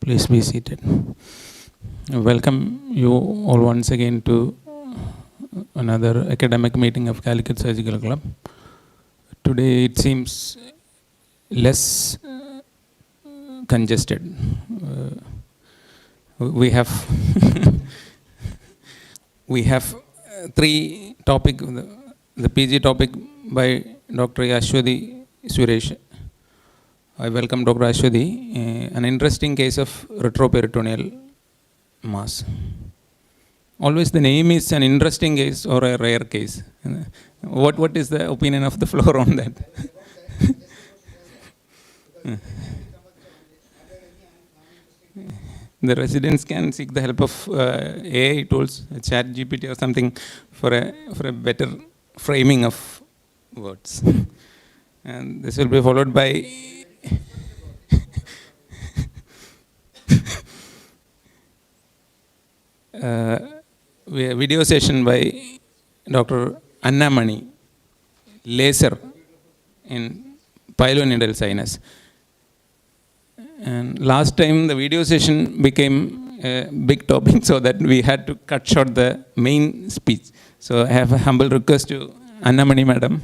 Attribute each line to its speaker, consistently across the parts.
Speaker 1: Please be seated. Welcome you all once again to another academic meeting of Calicut Surgical Club. Today it seems less congested. We have we have three topic. The PG topic by Dr. Ashwati Suresh. I welcome Dr. Ashwati. An interesting case of retroperitoneal mass. Always the name is an interesting case or a rare case. What is the opinion of the floor on that? The residents can seek the help of AI tools, ChatGPT or something for a better framing of words. And this will be followed by video session by Dr. Anna Mani, laser in pyeloneedle sinus. And last time the video session became a big topic, so that we had to cut short the main speech. So I have a humble request to Anna Mani madam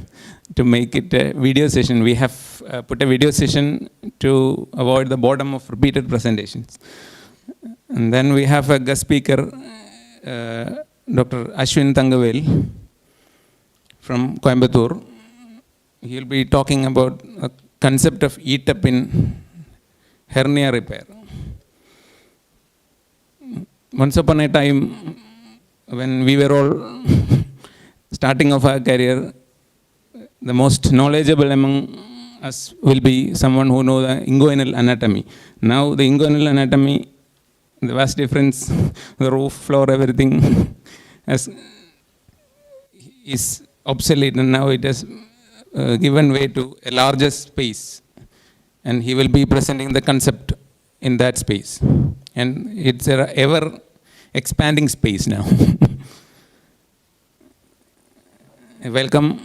Speaker 1: to make it a video session. We have put a video session to avoid the boredom of repeated presentations. And then we have a guest speaker, Dr. Ashwin Thangavel from Coimbatore. He will be talking about a concept of ETAP in hernia repair. Once upon a time, when we were all starting off our career, the most knowledgeable among us will be someone who knows the inguinal anatomy. Now the inguinal anatomy, the vast difference, the roof, floor, everything is obsolete, and now it has given way to a larger space. And he will be presenting the concept in that space. And it's an ever expanding space now. Welcome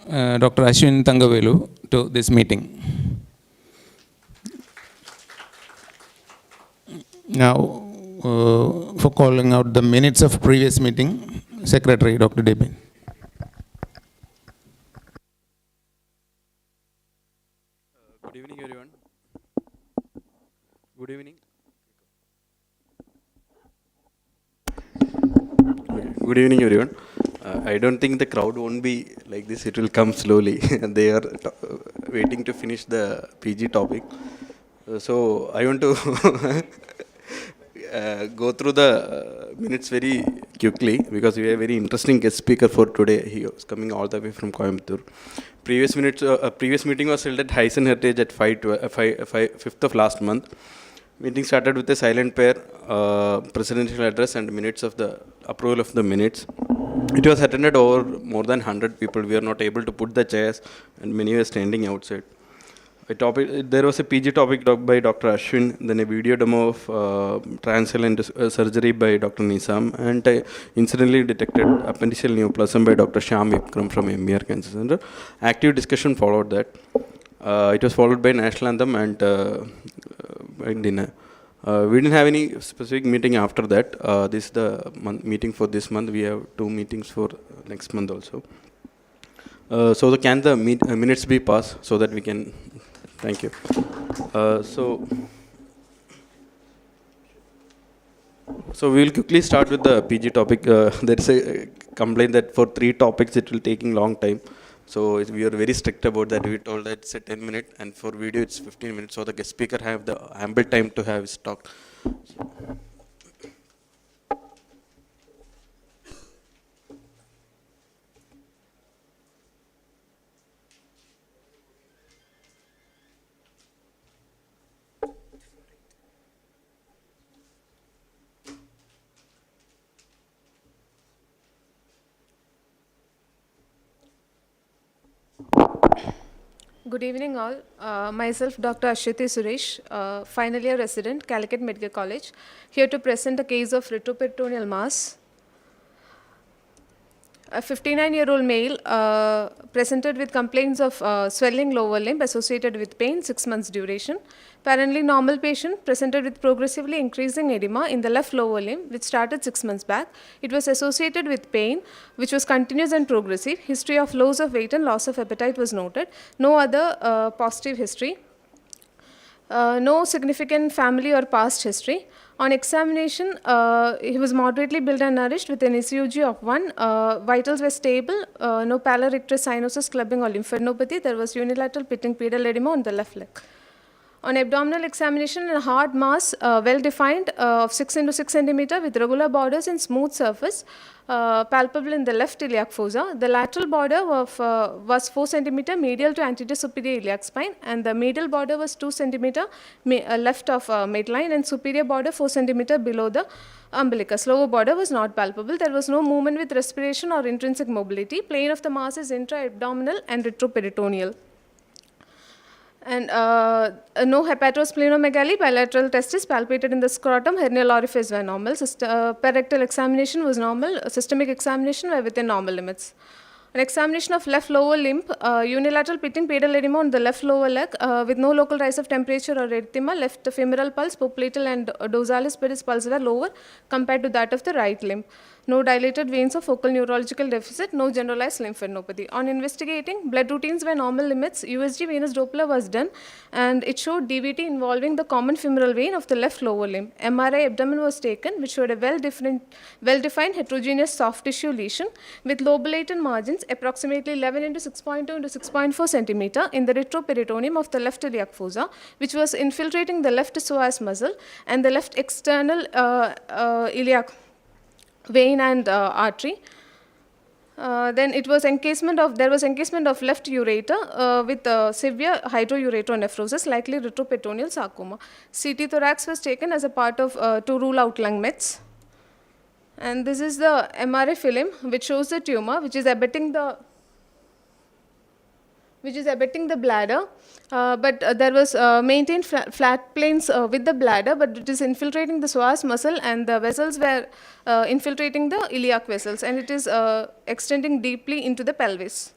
Speaker 1: Dr. Ashwin Thangavelu to this meeting. Now, for calling out the minutes of previous meeting, Secretary Dr. Debin.
Speaker 2: Good evening, everyone. Good evening. Good evening, everyone. I don't think the crowd won't be like this. It will come slowly. They are waiting to finish the PG topic. So I want to go through the minutes very quickly, because we have a very interesting guest speaker for today. He was coming all the way from Coimbatore. Previous meeting was held at Hyson Heritage at 5th of last month. Meeting started with a silent prayer, presidential address, and minutes of the approval of the minutes. It was attended over more than 100 people. We are not able to put the chairs, and many were standing outside. There was a PG topic by Dr. Ashwin, then a video demo of transhalent surgery by Dr. Nizam, and incidentally detected appendiceal neoplasm by Dr. Shyam Vikram from MER Cancer Center. Active discussion followed that. It was followed by national anthem and dinner. We didn't have any specific meeting after that. This is the meeting for this month. We have 2 meetings for next month also. So can the minutes be passed so that we can... Thank you. So we will quickly start with the PG topic. There is a complaint that for 3 topics it will taking long time. So we are very strict about that. We told that it's a 10 minute, and for video it's 15 minutes. So the guest speaker have the ample time to have his talk.
Speaker 3: Good evening all. Myself Dr. Ashwati Suresh, final year resident, Calicut Medical College, here to present a case of retroperitoneal mass. A 59-year-old male presented with complaints of swelling lower limb associated with pain, 6 months duration. Apparently normal patient presented with progressively increasing edema in the left lower limb, which started 6 months back. It was associated with pain, which was continuous and progressive. History of loss of weight and loss of appetite was noted. No other positive history. No significant family or past history. On examination, he was moderately built and nourished with an ECG of 1. Vitals were stable, no pallor, icterus, cyanosis, clubbing or lymphadenopathy. There was unilateral pitting pedal edema on the left leg. On abdominal examination, a hard mass, well defined, of 6 into 6 centimeter with regular borders and smooth surface, palpable in the left iliac fossa. The lateral border was 4 centimeter medial to anterior superior iliac spine, and the medial border was 2 centimeter left of midline, and superior border 4 centimeter below the umbilicus. Lower border was not palpable. There was no movement with respiration or intrinsic mobility. Plane of the mass is intra-abdominal and retroperitoneal. And no hepatosplenomegaly, bilateral testis palpated in the scrotum, hernial orifice were normal, perectal examination was normal, systemic examination were within normal limits. An examination of left lower limb, unilateral pitting pedal edema on the left lower leg with no local rise of temperature or erythema, left femoral pulse, popliteal and dorsalis pedis pulse were lower compared to that of the right limb. No dilated veins of focal neurological deficit, no generalized lymphadenopathy. On investigating, blood routines were normal limits, USG venous Doppler was done, and it showed DVT involving the common femoral vein of the left lower limb. MRI abdomen was taken, which showed a well-defined heterogeneous soft tissue lesion with lobulated margins approximately 11 into 6.2 into 6.4 centimeter in the retroperitoneum of the left iliac fossa, which was infiltrating the left psoas muscle and the left external iliac vein and artery. Then there was encasement of left ureter with severe hydrouretronephrosis, likely retroperitoneal sarcoma. CT thorax was taken as a part of to rule out lung mets. And this is the MRI film which shows the tumor which is abetting the bladder, but there was maintained flat planes with the bladder, but it is infiltrating the psoas muscle, and the vessels were infiltrating the iliac vessels, and it is extending deeply into the pelvis.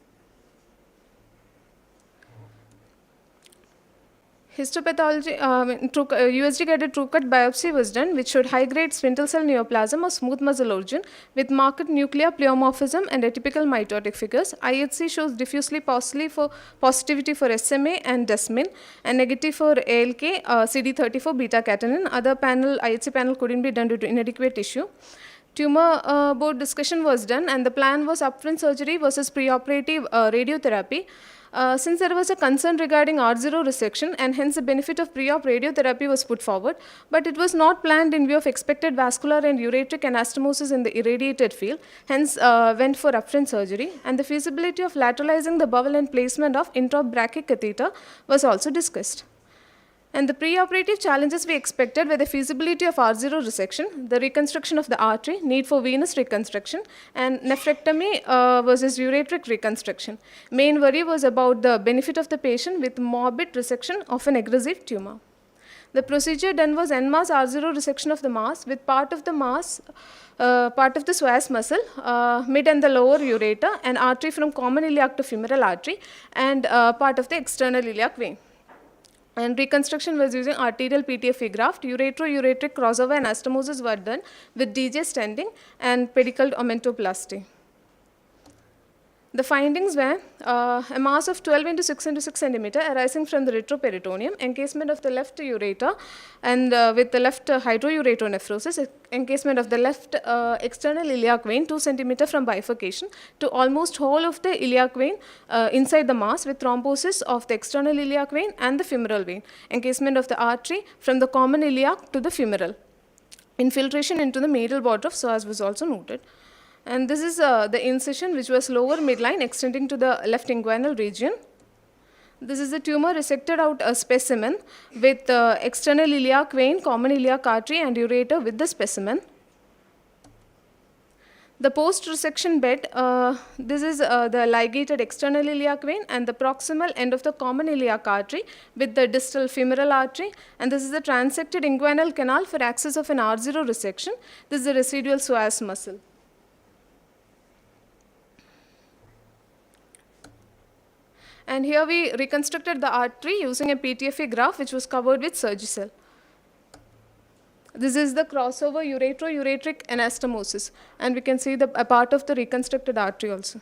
Speaker 3: Histopathology, USG guided true cut biopsy was done, which showed high grade spindle cell neoplasm of smooth muscle origin with marked nuclear pleomorphism and atypical mitotic figures. IHC shows diffusely positivity for SMA and desmin, and negative for ALK, CD34 beta catenin. Other IHC panel couldn't be done due to inadequate tissue. Tumor board discussion was done, and the plan was upfront surgery versus preoperative radiotherapy. Since there was a concern regarding R0 resection, and hence the benefit of pre-op radiotherapy was put forward, but it was not planned in view of expected vascular and ureteric anastomosis in the irradiated field, hence went for upfront surgery, and the feasibility of lateralizing the bowel and placement of intrabrachic catheter was also discussed. And the preoperative challenges we expected were the feasibility of R0 resection, the reconstruction of the artery, need for venous reconstruction, and nephrectomy versus ureteric reconstruction. Main worry was about the benefit of the patient with morbid resection of an aggressive tumor. The procedure done was en masse R0 resection of the mass with part of the mass, part of the psoas muscle, mid and the lower ureter, and artery from common iliac to femoral artery, and part of the external iliac vein. And reconstruction was using arterial PTFE graft. Uretero-ureteric crossover anastomosis were done with DJ stenting and pedicle omentoplasty. The findings were a mass of 12 into 6 into 6 centimeter arising from the retroperitoneum, encasement of the left ureter and with the left hydrouretronephrosis, encasement of the left external iliac vein 2 centimeter from bifurcation to almost whole of the iliac vein inside the mass with thrombosis of the external iliac vein and the femoral vein, encasement of the artery from the common iliac to the femoral. Infiltration into the medial border of psoas was also noted. And this is the incision which was lower midline extending to the left inguinal region. This is the tumor resected out a specimen with external iliac vein, common iliac artery and ureter with the specimen. The post-resection bed, this is the ligated external iliac vein and the proximal end of the common iliac artery with the distal femoral artery, and this is the transected inguinal canal for access of an R0 resection. This is the residual psoas muscle. And here we reconstructed the artery using a PTFE graft which was covered with Surgicel. This is the crossover uretro-ureteric anastomosis, and we can see a part of the reconstructed artery also.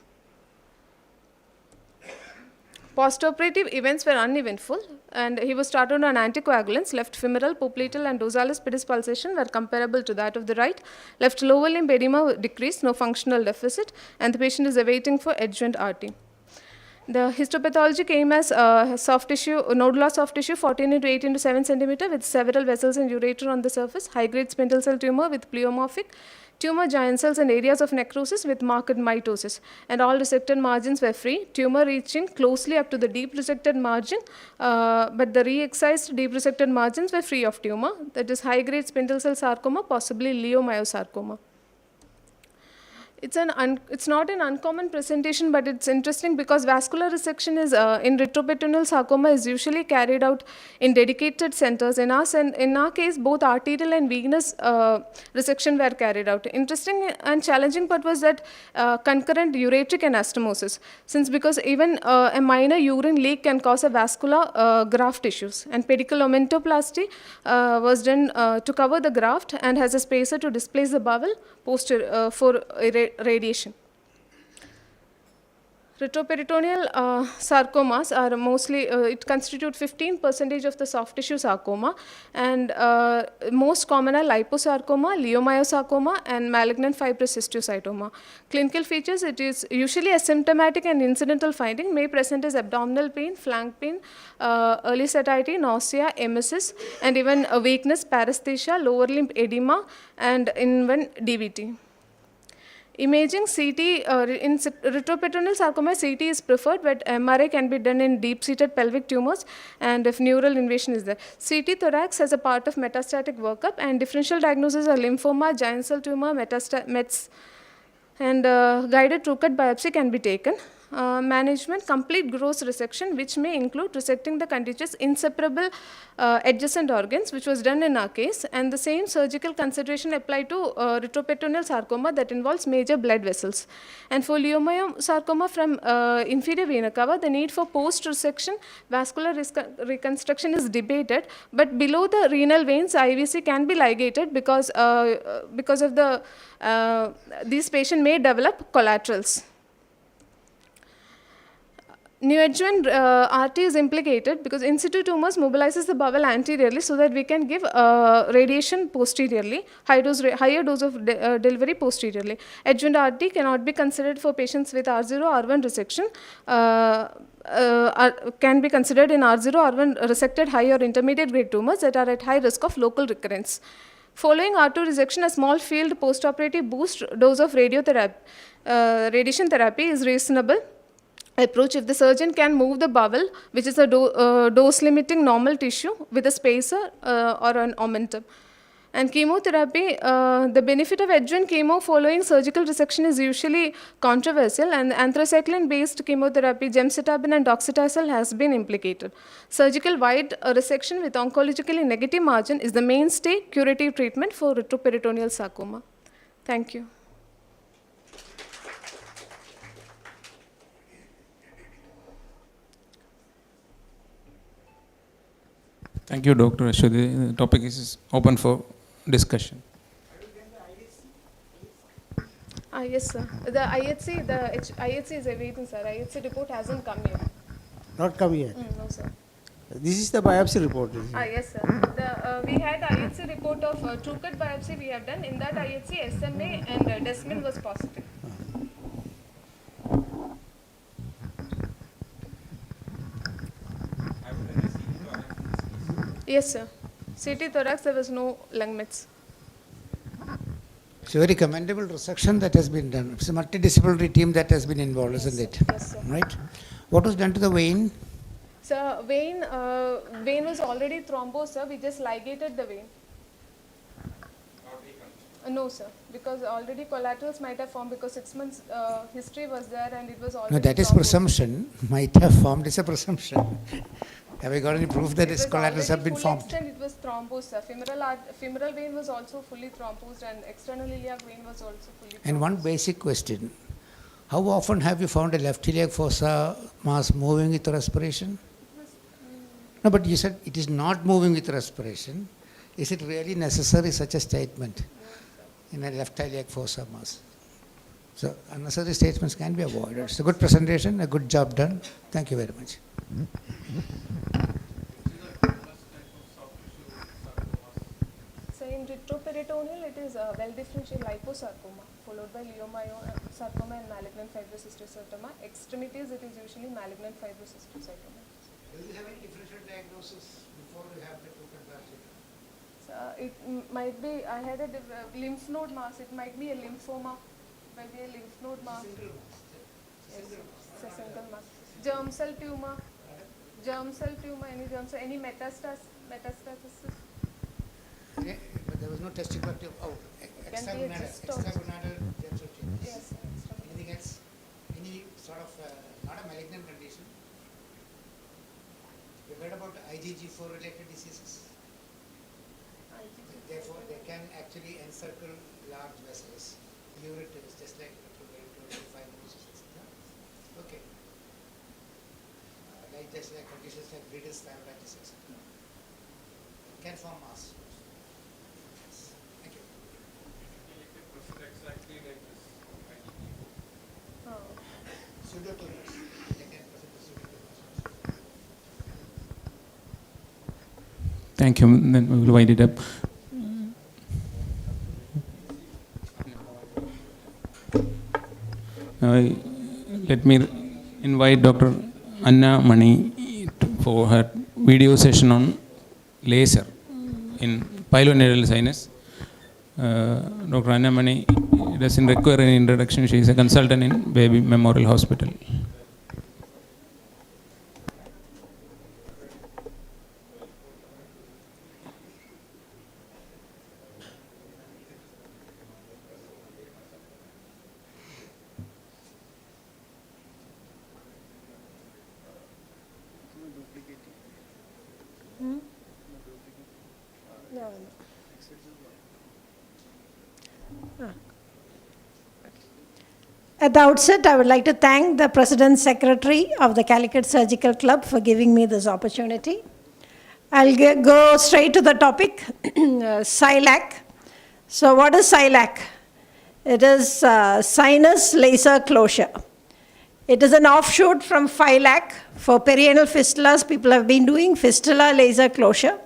Speaker 3: Postoperative events were uneventful, and he was started on anticoagulants. Left femoral, popliteal, and dorsalis pedis pulsation were comparable to that of the right. Left lower limb edema decreased, no functional deficit, and the patient is awaiting for adjoint RT. The histopathology came as soft tissue, nodular soft tissue, 14 into 8 into 7 centimeter, with several vessels and ureter on the surface. High-grade spindle cell tumor with pleomorphic. Tumor giant cells and areas of necrosis with marked mitosis, and all resected margins were free. Tumor reaching closely up to the deep resected margin, but the re-excised deep resected margins were free of tumor. That is high-grade spindle cell sarcoma, possibly leiomyosarcoma. It's not an uncommon presentation, but it's interesting because vascular resection is in retroperitoneal sarcoma is usually carried out in dedicated centers. In our case, both arterial and venous resection were carried out. Interesting and challenging part was that concurrent ureteric anastomosis, because even a minor urine leak can cause a vascular graft tissues. And pedicle omentoplasty was done to cover the graft and has a spacer to displace the bowel for radiation. Retroperitoneal sarcomas are mostly, it constitutes 15% of the soft tissue sarcoma, and most common are liposarcoma, leiomyosarcoma, and malignant fibrous histiocytoma. Clinical features, it is usually asymptomatic and incidental finding, may present as abdominal pain, flank pain, early satiety, nausea, emesis, and even weakness, paresthesia, lower limb edema, and even DVT. Imaging CT, in retroperitoneal sarcoma, CT is preferred, but MRI can be done in deep-seated pelvic tumors and if neural invasion is there. CT thorax has a part of metastatic workup, and differential diagnosis are lymphoma, giant cell tumor, mets, and guided true-cut biopsy can be taken. Management, complete gross resection, which may include resecting the contiguous inseparable adjacent organs, which was done in our case, and the same surgical consideration applied to retroperitoneal sarcoma that involves major blood vessels. And for leiomyosarcoma from inferior vena cava, the need for post-resection vascular reconstruction is debated, but below the renal veins, IVC can be ligated because of the these patients may develop collaterals. Neoadjuvant RT is implicated because in situ tumors mobilizes the bowel anteriorly so that we can give radiation posteriorly, higher dose of delivery posteriorly. Adjuvant RT cannot be considered for patients with R0, R1 resection. Can be considered in R0, R1 resected high or intermediate grade tumors that are at high risk of local recurrence. Following R2 resection, a small field postoperative boost dose of radiation therapy is reasonable approach if the surgeon can move the bowel, which is a dose limiting normal tissue with a spacer or an omentum. And chemotherapy, the benefit of adjuvant chemo following surgical resection is usually controversial, and anthracycline based chemotherapy, gemcitabine and docetaxel has been implicated. Surgical wide resection with oncologically negative margin is the mainstay curative treatment for retroperitoneal sarcoma. Thank you.
Speaker 1: Thank you, Dr. Ashwati. The topic is open for discussion.
Speaker 3: Yes, sir. The IHC is awaiting, sir. IHC report hasn't come yet.
Speaker 4: Not come yet?
Speaker 3: No, sir.
Speaker 4: This is the biopsy report, is it?
Speaker 3: Yes, sir. We had IHC report of true-cut biopsy we have done. In that IHC, SMA and desmin was positive. Yes, sir. CT thorax, there was no lung mets.
Speaker 4: It's a very commendable resection that has been done. It's a multidisciplinary team that has been involved,
Speaker 3: Yes,
Speaker 4: isn't it?
Speaker 3: Yes, sir.
Speaker 4: Right? What was done to the vein?
Speaker 3: Sir, vein was already thrombosed, sir. We just ligated the vein. No, sir, because already collaterals might have formed because 6 months history was there and it was already
Speaker 4: No, that is
Speaker 3: thrombosed.
Speaker 4: presumption. Might have formed is a presumption. Have we got any proof that these collaterals have been formed?
Speaker 3: Extent, it was thrombosed, sir. Femoral vein was also fully thrombosed and external iliac vein was also fully thrombosed.
Speaker 4: And one basic question. How often have you found a left iliac fossa mass moving with respiration? No, but you said it is not moving with respiration. Is it really necessary, such a statement, in a left iliac fossa mass? So unnecessary statements can be avoided. It's a good presentation, a good job done. Thank you very much.
Speaker 3: So in retroperitoneal, it is well-differentiated liposarcoma, followed by leiomyosarcoma and malignant fibrocystosarcoma. Extremities, it is usually malignant fibrocystosarcoma.
Speaker 4: Do you have any differential diagnosis before you have the two comparison?
Speaker 3: It might be, I had a lymph node mass, it might be a lymphoma, might be a lymph node mass. Yes, it's a single mass. Germ cell tumor, any germ cell, any metastasis.
Speaker 4: Okay, but there was no testicular tumor. Oh, extragonadal germ cell tumors.
Speaker 3: Yes,
Speaker 4: Anything else? Any sort of, not a malignant condition? You heard about IgG4 related diseases? Therefore, they can actually encircle large vessels, ureters, just like retroperitoneal fibrosis, etc. Okay. Just like conditions like Brittle stamatitis, etc. Can form mass. Yes. Thank you.
Speaker 1: Exactly like this.
Speaker 4: Pseudotumors. They can present the pseudotumors.
Speaker 1: Thank you. Then we will wind it up. Let me invite Dr. Anna Mani for her video session on laser in pilonidal sinus. Dr. Anna Mani doesn't require any introduction. She is a consultant in Baby Memorial Hospital.
Speaker 5: At the outset, I would like to thank the President Secretary of the Calicut Surgical Club for giving me this opportunity. I'll go straight to the topic, SILAC. So what is SILAC? It is sinus laser closure. It is an offshoot from FILAC. For perianal fistulas, people have been doing fistula laser closure.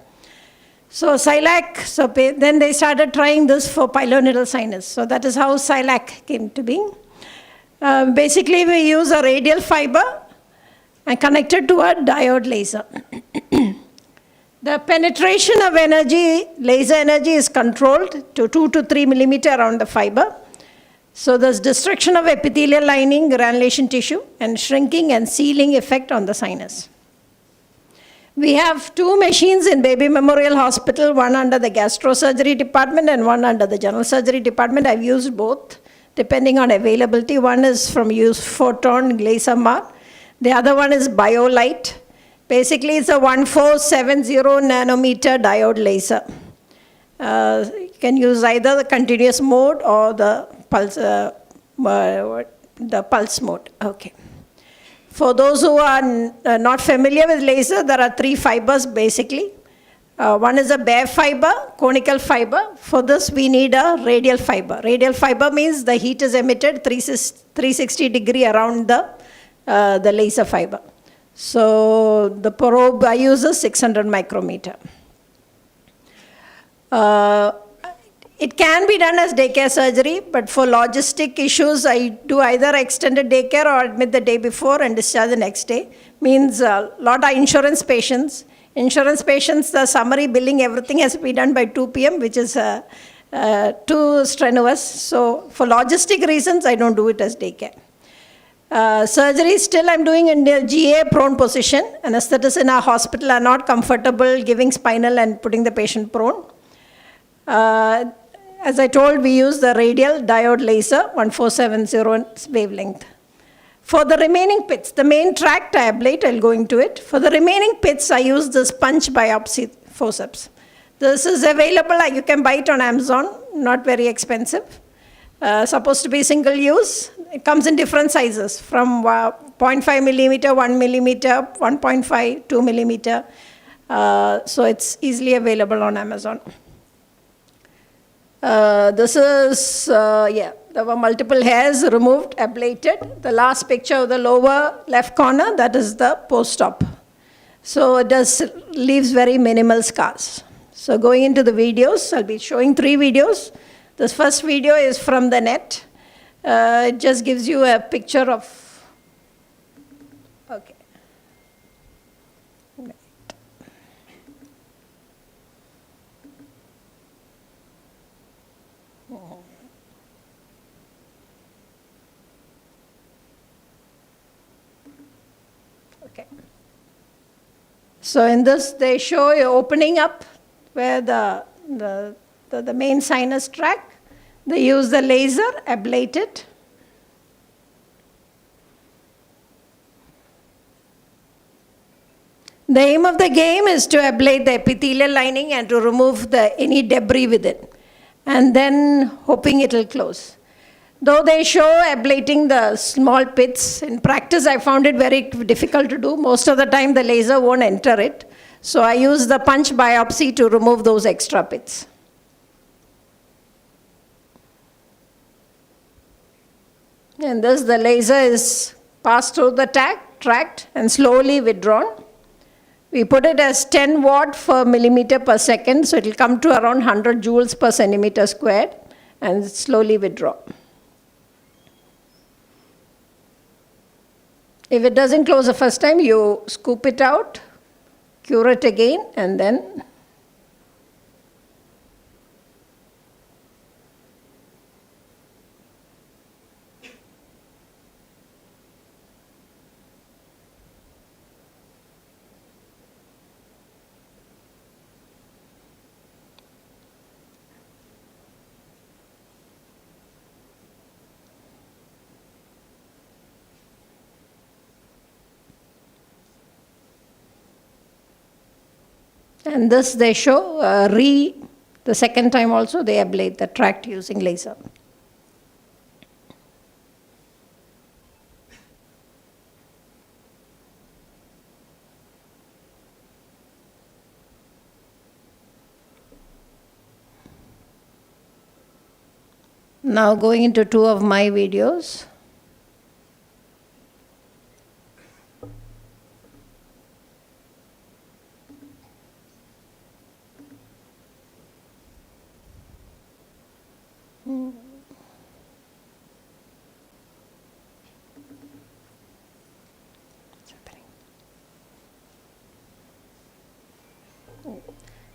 Speaker 5: So SILAC, then they started trying this for pilonidal sinus. So that is how SILAC came to being. Basically, we use a radial fiber and connect it to a diode laser. The penetration of energy, laser energy, is controlled to 2 to 3 millimeter around the fiber. So there's destruction of epithelial lining, granulation tissue, and shrinking and sealing effect on the sinus. We have 2 machines in Baby Memorial Hospital, one under the gastrosurgery department and one under the general surgery department. I've used both, depending on availability. One is from Photon Laser Mar. The other one is BioLite. Basically, it's a 1470 nanometer diode laser. You can use either the continuous mode or the pulse mode. Okay. For those who are not familiar with laser, there are 3 fibers basically. One is a bare fiber, conical fiber. For this, we need a radial fiber. Radial fiber means the heat is emitted 360 degree around the laser fiber. So the probe I use is 600 micrometer. It can be done as daycare surgery, but for logistic issues, I do either extended daycare or admit the day before and discharge the next day. Means a lot of insurance patients. Insurance patients, the summary billing, everything has to be done by 2 p.m., which is too strenuous. So for logistic reasons, I don't do it as daycare. Surgery still I'm doing in the GA prone position. Anesthetists in our hospital are not comfortable giving spinal and putting the patient prone. As I told, we use the radial diode laser, 1470 wavelength. For the remaining pits, the main tract I ablate, I'll go into it. For the remaining pits, I use this punch biopsy forceps. This is available, you can buy it on Amazon, not very expensive. supposed to be single use. It comes in different sizes from 0.5 millimeter, 1 millimeter, 1.5, 2 millimeter. So it's easily available on Amazon. This is, there were multiple hairs removed, ablated. The last picture of the lower left corner, that is the post-op. So it leaves very minimal scars. So going into the videos, I'll be showing 3 videos. This first video is from the net. It just gives you a picture of, okay. Right. Okay. So in this, they show you opening up where the main sinus tract. They use the laser, ablate it. The aim of the game is to ablate the epithelial lining and to remove any debris within, and then hoping it will close. Though they show ablating the small pits, in practice I found it very difficult to do. Most of the time the laser won't enter it. So I use the punch biopsy to remove those extra pits. And thus the laser is passed through the tract and slowly withdrawn. We put it as 10 watt per millimeter per second, so it will come to around 100 joules per centimeter squared and slowly withdraw. If it doesn't close the first time, you scoop it out, cure it again, and then and this they show the second time also they ablate the tract using laser. Now going into 2 of my videos.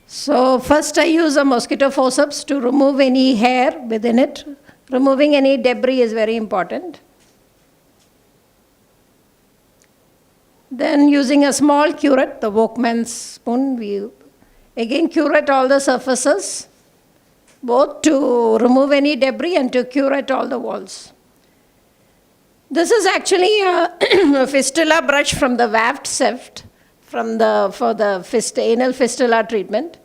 Speaker 5: So first I use a mosquito forceps to remove any hair within it. Removing any debris is very important. Then using a small curette, the workman's spoon, we again curette all the surfaces, both to remove any debris and to curette all the walls. This is actually a fistula brush from the Waft Seft for the anal fistula treatment.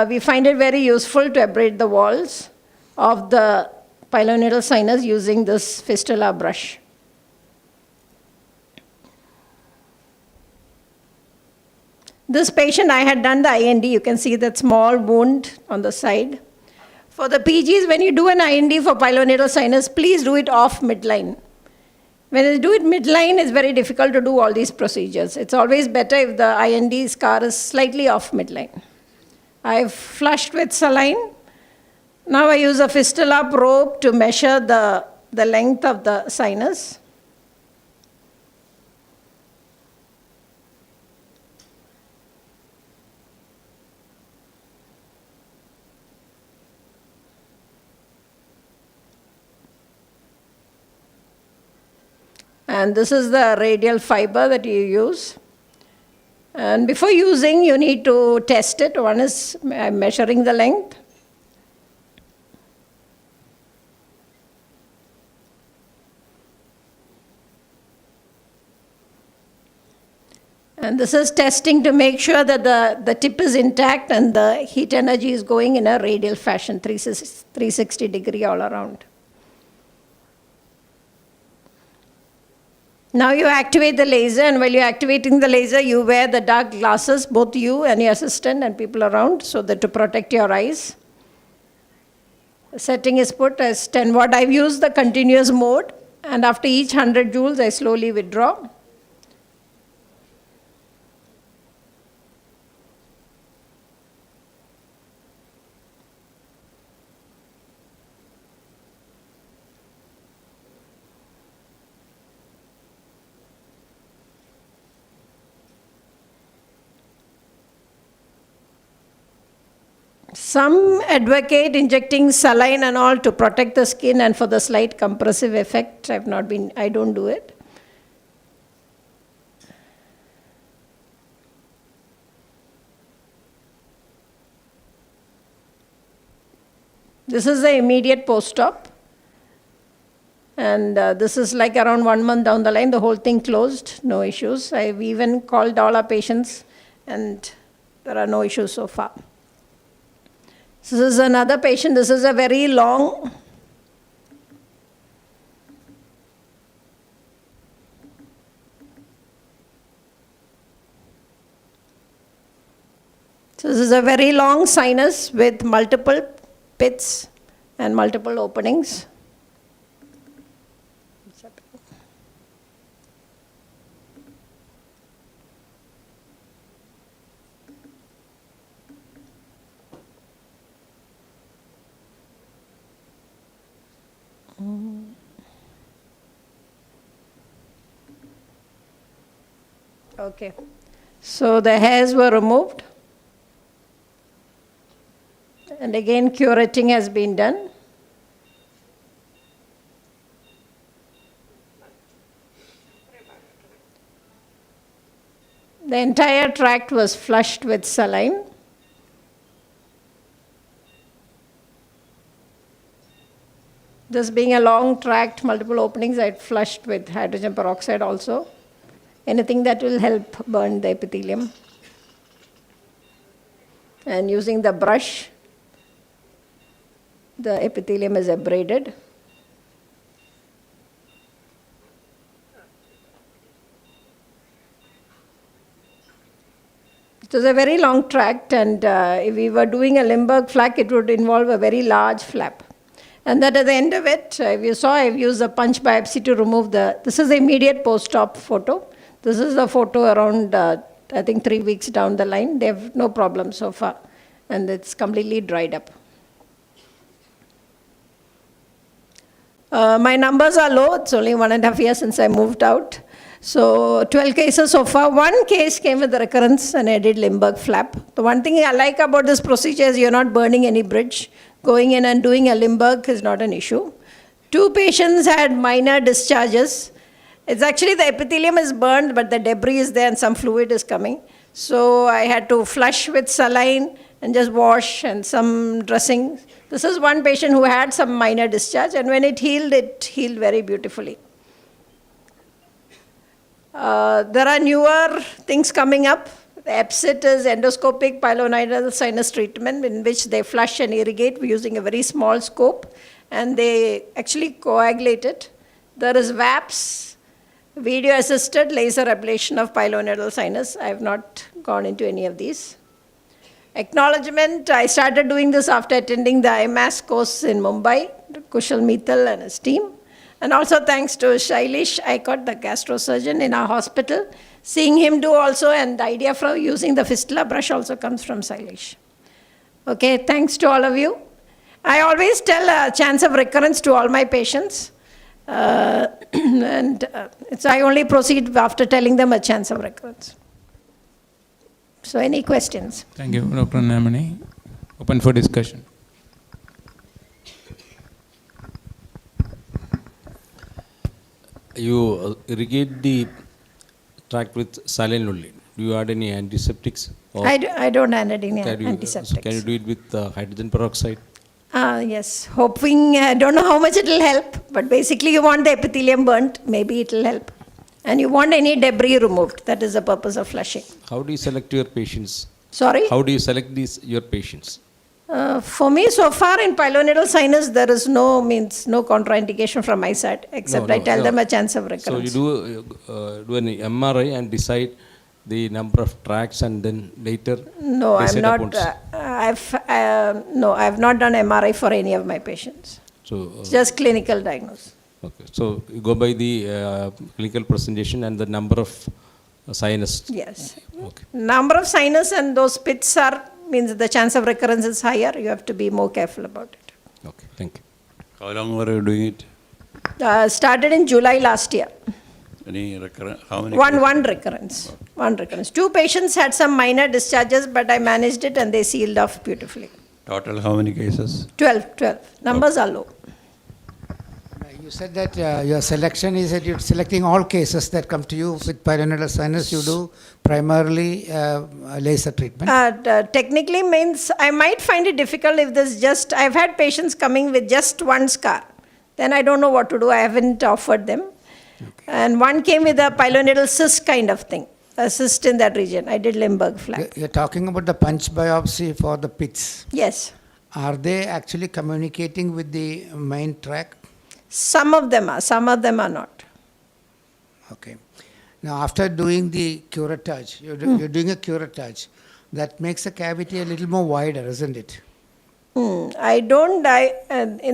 Speaker 5: We find it very useful to abrade the walls of the pilonidal sinus using this fistula brush. This patient, I had done the IND. You can see that small wound on the side. For the PGs, when you do an IND for pilonidal sinus, please do it off midline. When you do it midline, it's very difficult to do all these procedures. It's always better if the IND scar is slightly off midline. I've flushed with saline. Now I use a fistula probe to measure the length of the sinus. And this is the radial fiber that you use. And before using, you need to test it. One is measuring the length. And this is testing to make sure that the tip is intact and the heat energy is going in a radial fashion, 360 degree all around. Now you activate the laser, and while you're activating the laser, you wear the dark glasses, both you and your assistant and people around, so that to protect your eyes. The setting is put as 10 watt. I've used the continuous mode, and after each 100 joules, I slowly withdraw. Some advocate injecting saline and all to protect the skin and for the slight compressive effect. I don't do it. This is the immediate post-op. And this is like around 1 month down the line, the whole thing closed, no issues. I've even called all our patients and there are no issues so far. This is another patient. This is a very long sinus with multiple pits and multiple openings. Okay, so the hairs were removed, and again curating has been done. The entire tract was flushed with saline. This being a long tract, multiple openings, I flushed with hydrogen peroxide also. Anything that will help burn the epithelium. And using the brush, the epithelium is abraded. It was a very long tract, and if we were doing a Limburg flap, it would involve a very large flap. And that at the end of it, if you saw, I've used a punch biopsy to remove this is the immediate post-op photo. This is the photo around, I think 3 weeks down the line. They have no problem so far. And it's completely dried up. My numbers are low. It's only 1.5 years since I moved out. So 12 cases so far. 1 case came with recurrence and I did Limburg flap. The one thing I like about this procedure is you're not burning any bridge. Going in and doing a Limburg is not an issue. 2 patients had minor discharges. It's actually the epithelium is burned, but the debris is there and some fluid is coming. So I had to flush with saline and just wash and some dressing. This is one patient who had some minor discharge, and when it healed very beautifully. There are newer things coming up. The EPSIT is endoscopic pilonidal sinus treatment, in which they flush and irrigate using a very small scope, and they actually coagulate it. There is VAPS, video-assisted laser ablation of pilonidal sinus. I have not gone into any of these. Acknowledgement, I started doing this after attending the IMAS course in Mumbai, Kushal Mittal and his team. And also thanks to Shailish, I got the gastrosurgeon in our hospital. Seeing him do also, and the idea for using the fistula brush also comes from Shailish. Okay, thanks to all of you. I always tell a chance of recurrence to all my patients. I only proceed after telling them a chance of recurrence. So any questions?
Speaker 1: Thank you, Dr. Annamani. Open for discussion.
Speaker 6: You irrigate the tract with saline only. Do you add any antiseptics?
Speaker 5: I don't add any antiseptics.
Speaker 6: Can you do it with hydrogen peroxide?
Speaker 5: Yes, hoping, I don't know how much it will help, but basically you want the epithelium burnt, maybe it will help. And you want any debris removed, that is the purpose of flushing.
Speaker 6: How do you select your patients?
Speaker 5: Sorry?
Speaker 6: How do you select your patients?
Speaker 5: For me, so far in pilonidal sinus, there is no contraindication from my side, except I tell them a chance of recurrence.
Speaker 6: So you do an MRI and decide the number of tracks and then later
Speaker 5: No, I'm
Speaker 6: decide
Speaker 5: not.
Speaker 6: upon
Speaker 5: No, I've not done MRI for any of my patients.
Speaker 6: So
Speaker 5: It's just clinical diagnosis.
Speaker 6: okay, so you go by the clinical presentation and the number of sinus.
Speaker 5: Yes.
Speaker 6: Okay.
Speaker 5: Number of sinus and those pits means the chance of recurrence is higher. You have to be more careful about it.
Speaker 6: Okay, thank you.
Speaker 7: How long were you doing it?
Speaker 5: Started in July last year.
Speaker 7: Any recurrent? How many?
Speaker 5: One recurrence. One recurrence. 2 patients had some minor discharges, but I managed it and they sealed off beautifully.
Speaker 7: Total how many cases?
Speaker 5: 12. Numbers are low.
Speaker 4: You said that your selection is that you're selecting all cases that come to you with pilonidal sinus. You do primarily laser treatment.
Speaker 5: Technically means I might find it difficult if there's just, I've had patients coming with just one scar. Then I don't know what to do. I haven't offered them. Okay. And one came with a pilonidal cyst kind of thing, a cyst in that region. I did Limburg flap.
Speaker 4: You're talking about the punch biopsy for the pits.
Speaker 5: Yes.
Speaker 4: Are they actually communicating with the main tract?
Speaker 5: Some of them are not.
Speaker 4: Okay. Now, after doing the curettage, you're doing a curettage. That makes the cavity a little more wider, isn't it?
Speaker 5: In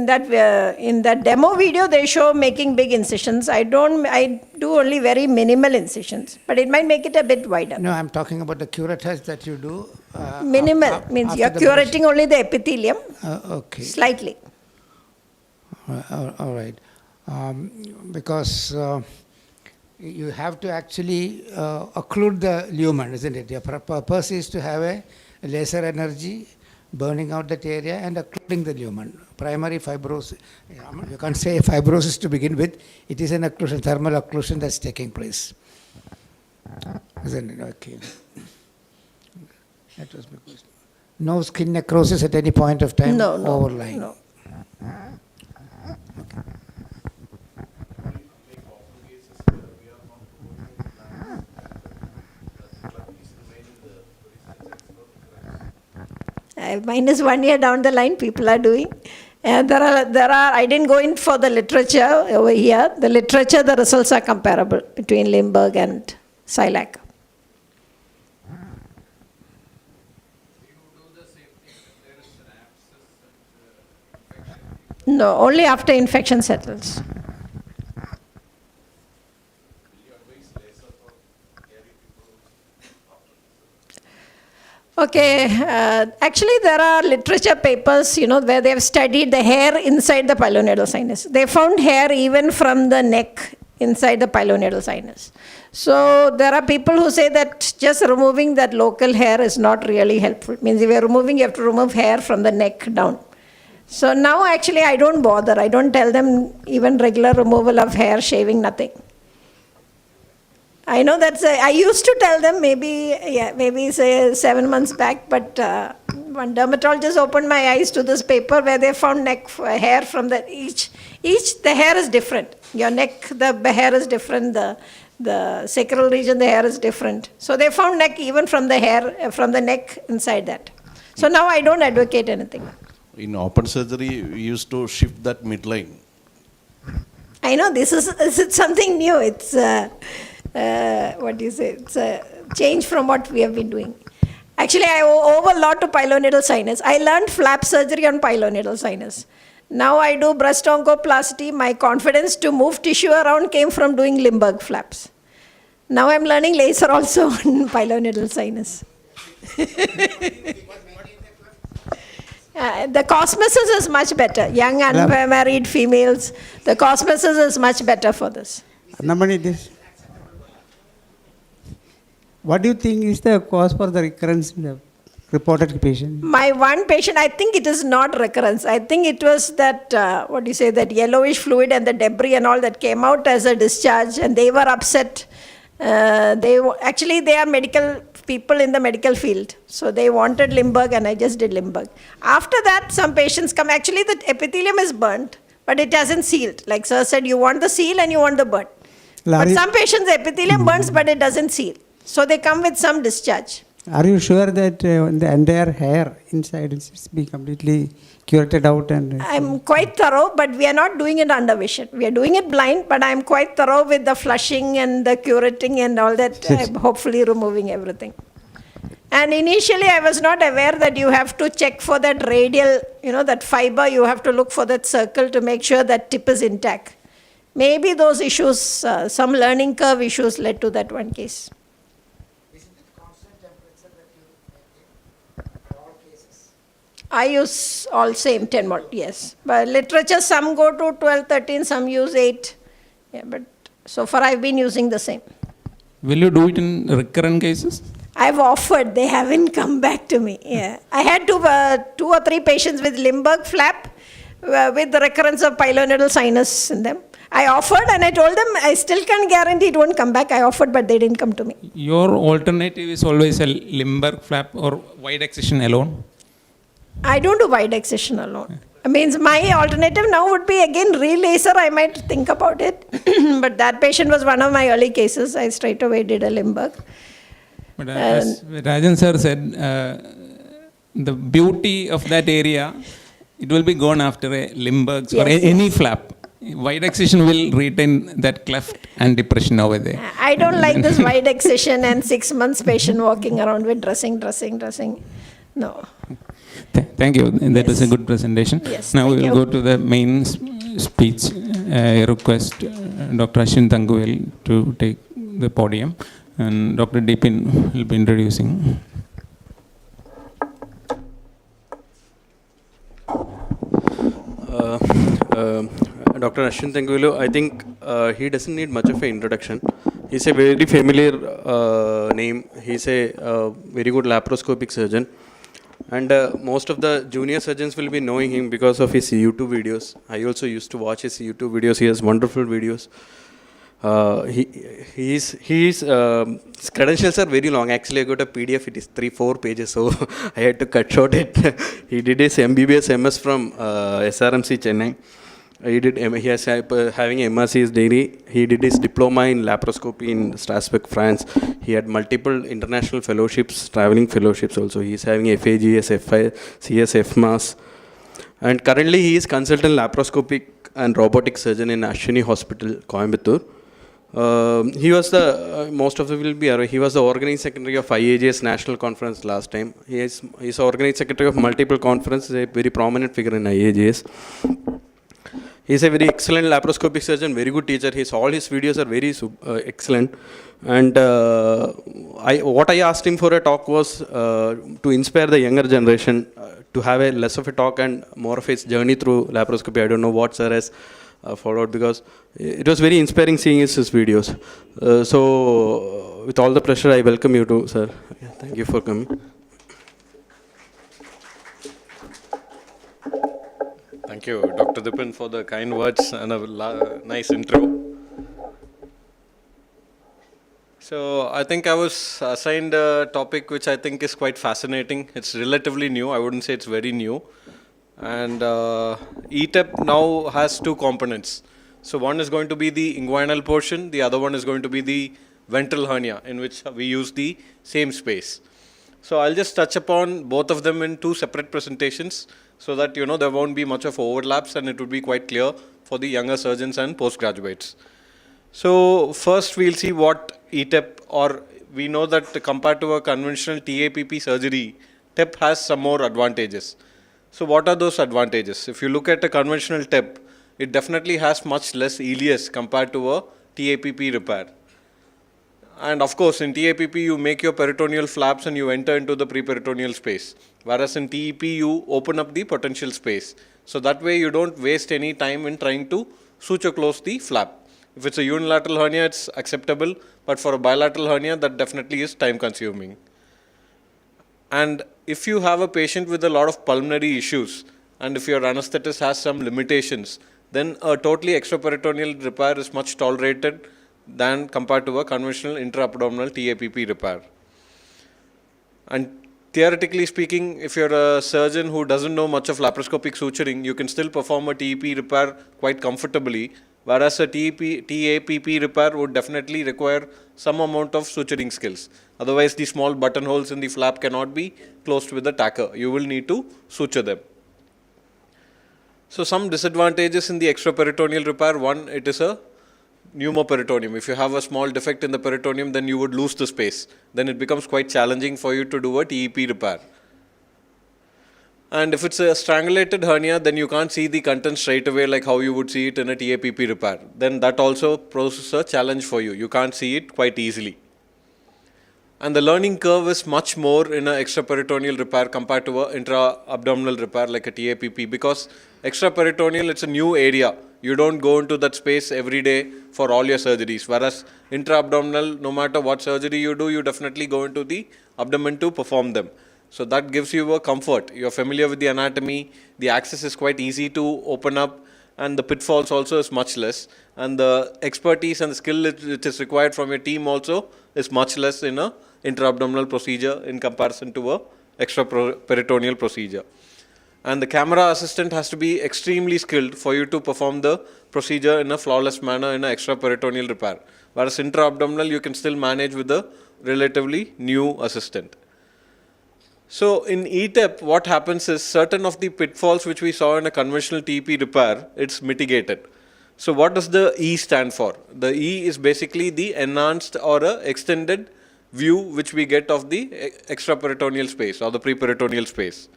Speaker 5: that demo video, they show making big incisions. I do only very minimal incisions, but it might make it a bit wider.
Speaker 4: No, I'm talking about the curettage that you do.
Speaker 5: Minimal means you're curating only the epithelium.
Speaker 4: Okay.
Speaker 5: Slightly.
Speaker 4: All right. Because you have to actually occlude the lumen, isn't it? Your purpose is to have a laser energy burning out that area and occluding the lumen. Primary fibrosis, you can't say fibrosis to begin with, it is an occlusion, thermal occlusion that's taking place. Isn't it? Okay. That was my question. No skin necrosis at any point of time overlying?
Speaker 5: No. Minus 1 year down the line, people are doing. And there are. I didn't go in for the literature over here. The literature, the results are comparable between Limburg and Calicut. No, only after infection settles. Okay, actually there are literature papers, where they have studied the hair inside the pilonidal sinus. They found hair even from the neck inside the pilonidal sinus. So there are people who say that just removing that local hair is not really helpful. Means if you're removing, you have to remove hair from the neck down. So now actually I don't bother. I don't tell them even regular removal of hair, shaving, nothing. I know I used to tell them maybe say 7 months back, but one dermatologist opened my eyes to this paper where they found neck hair from the the hair is different. Your neck, the hair is different, the sacral region, the hair is different. So they found neck even from the hair, from the neck inside that. So now I don't advocate anything.
Speaker 7: In open surgery, we used to shift that midline.
Speaker 5: I know this is something new. It's it's a change from what we have been doing. Actually, I owe a lot to pilonidal sinus. I learned flap surgery on pilonidal sinus. Now I do breast oncoplasty. My confidence to move tissue around came from doing Limburg flaps. Now I'm learning laser also on pilonidal sinus. The cosmesis is much better. Young unmarried females, the cosmesis is much better for this.
Speaker 8: What do you think is the cause for the recurrence in the reported patient?
Speaker 5: My one patient, I think it is not recurrence. I think it was that, that yellowish fluid and the debris and all that came out as a discharge, and they were upset. They are medical people in the medical field. So they wanted Limburg and I just did Limburg. After that, some patients come. Actually, the epithelium is burnt, but it hasn't sealed. Like sir said, you want the seal and you want the burn. But some patients, the epithelium burns, but it doesn't seal. So they come with some discharge.
Speaker 8: Are you sure that the entire hair inside is be completely curated out and?
Speaker 5: I'm quite thorough, but we are not doing it under vision. We are doing it blind, but I'm quite thorough with the flushing and the curating and all that.
Speaker 8: Yes.
Speaker 5: I'm hopefully removing everything. And initially, I was not aware that you have to check for that radial, that fiber. You have to look for that circle to make sure that tip is intact. Maybe those issues, some learning curve issues led to that one case. I use all same 10 watt, yes. But literature, some go to 12, 13, some use 8. Yeah, but so far I've been using the same.
Speaker 1: Will you do it in recurrent cases?
Speaker 5: I've offered, they haven't come back to me. Yeah, I had 2 or 3 patients with Limburg flap with the recurrence of pilonidal sinus in them. I offered and I told them I still can't guarantee it won't come back. I offered, but they didn't come to me.
Speaker 1: Your alternative is always a Limburg flap or wide excision alone?
Speaker 5: I don't do wide excision alone. Means my alternative now would be again relaser. I might think about it. But that patient was one of my early cases. I straight away did a Limburg.
Speaker 1: But as Rajan sir said, the beauty of that area, it will be gone after a Limburg or any flap. Wide excision will retain that cleft and depression over there.
Speaker 5: I don't like this wide excision and 6 months patient walking around with dressing. No.
Speaker 1: Thank you. That was a good presentation.
Speaker 5: Yes,
Speaker 1: Now we
Speaker 5: thank
Speaker 1: will
Speaker 5: you.
Speaker 1: go to the main speech. I request Dr. Ashwin Thanguvel to take the podium, and Dr. Deepin will be introducing.
Speaker 2: Dr. Ashwin Thanguvel, I think he doesn't need much of an introduction. He's a very familiar name. He's a very good laparoscopic surgeon. And most of the junior surgeons will be knowing him because of his YouTube videos. I also used to watch his YouTube videos. He has wonderful videos. His credentials are very long. Actually, I got a PDF. It is 3-4 pages, so I had to cut short it. He did his MBBS MS from SRMC Chennai. He has having MRC's degree. He did his diploma in laparoscopy in Strasbourg, France. He had multiple international fellowships, traveling fellowships also. He is having FAGS, FI, CS, FMAS. And currently he is consultant laparoscopic and robotic surgeon in Ashwini Hospital, Coimbatore. He was most of them will be aware, he was the organizing secretary of IAGS National Conference last time. He is organizing secretary of multiple conferences, a very prominent figure in IAGS. He is a very excellent laparoscopic surgeon, very good teacher. All his videos are very excellent. And what I asked him for a talk was to inspire the younger generation to have a less of a talk and more of his journey through laparoscopy. I don't know what sir has followed, because it was very inspiring seeing his videos. So with all the pressure, I welcome you to, sir. Thank you for coming.
Speaker 9: Thank you, Dr. Dipin, for the kind words and a nice intro. So I think I was assigned a topic which I think is quite fascinating. It's relatively new. I wouldn't say it's very new. And ETEP now has 2 components. So one is going to be the inguinal portion. The other one is going to be the ventral hernia, in which we use the same space. So I'll just touch upon both of them in 2 separate presentations, so that there won't be much of overlaps and it would be quite clear for the younger surgeons and postgraduates. So first we'll see what ETEP, or we know that compared to a conventional TAPP surgery, TEP has some more advantages. So what are those advantages? If you look at a conventional TEP, it definitely has much less ileus compared to a TAPP repair. And of course, in TAPP, you make your peritoneal flaps and you enter into the preperitoneal space. Whereas in TEP, you open up the potential space. So that way, you don't waste any time in trying to suture close the flap. If it's a unilateral hernia, it's acceptable. But for a bilateral hernia, that definitely is time consuming. And if you have a patient with a lot of pulmonary issues, and if your anesthetist has some limitations, then a totally extraperitoneal repair is much tolerated than compared to a conventional intra-abdominal TAPP repair. And theoretically speaking, if you're a surgeon who doesn't know much of laparoscopic suturing, you can still perform a TEP repair quite comfortably, whereas a TAPP repair would definitely require some amount of suturing skills. Otherwise, the small buttonholes in the flap cannot be closed with a tacker. You will need to suture them. So some disadvantages in the extraperitoneal repair. One, it is a pneumoperitoneum. If you have a small defect in the peritoneum, then you would lose the space. Then it becomes quite challenging for you to do a TEP repair. And if it's a strangulated hernia, then you can't see the content straight away like how you would see it in a TAPP repair. Then that also poses a challenge for you. You can't see it quite easily. And the learning curve is much more in an extraperitoneal repair compared to an intra-abdominal repair like a TAPP, because extraperitoneal, it's a new area. You don't go into that space every day for all your surgeries. Whereas intra-abdominal, no matter what surgery you do, you definitely go into the abdomen to perform them. So that gives you a comfort. You're familiar with the anatomy, the access is quite easy to open up, and the pitfalls also is much less. And the expertise and the skill which is required from your team also is much less in a intra-abdominal procedure in comparison to a extraperitoneal procedure. And the camera assistant has to be extremely skilled for you to perform the procedure in a flawless manner in an extraperitoneal repair. Whereas intra-abdominal, you can still manage with a relatively new assistant. So in ETEP, what happens is certain of the pitfalls which we saw in a conventional TP repair, it's mitigated. So what does the E stand for? The E is basically the enhanced or extended view which we get of the extraperitoneal space or the preperitoneal space.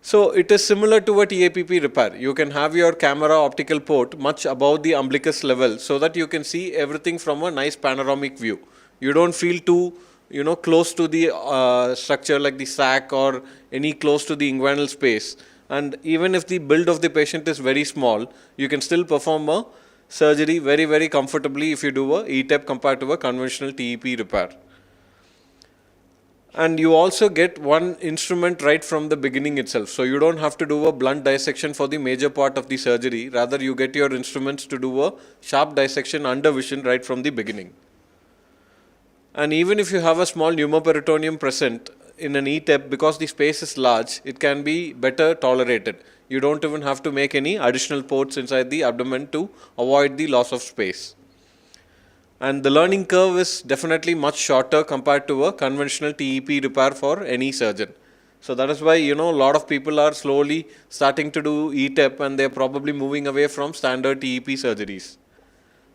Speaker 9: So it is similar to a TAPP repair. You can have your camera optical port much above the umbilicus level so that you can see everything from a nice panoramic view. You don't feel too close to the structure like the sac or any close to the inguinal space. And even if the build of the patient is very small, you can still perform a surgery very, very comfortably if you do a ETEP compared to a conventional TEP repair. And you also get one instrument right from the beginning itself. So you don't have to do a blunt dissection for the major part of the surgery. Rather, you get your instruments to do a sharp dissection under vision right from the beginning. And even if you have a small pneumoperitoneum present in an ETEP, because the space is large, it can be better tolerated. You don't even have to make any additional ports inside the abdomen to avoid the loss of space. And the learning curve is definitely much shorter compared to a conventional TEP repair for any surgeon. So that is why, a lot of people are slowly starting to do ETEP and they're probably moving away from standard TEP surgeries.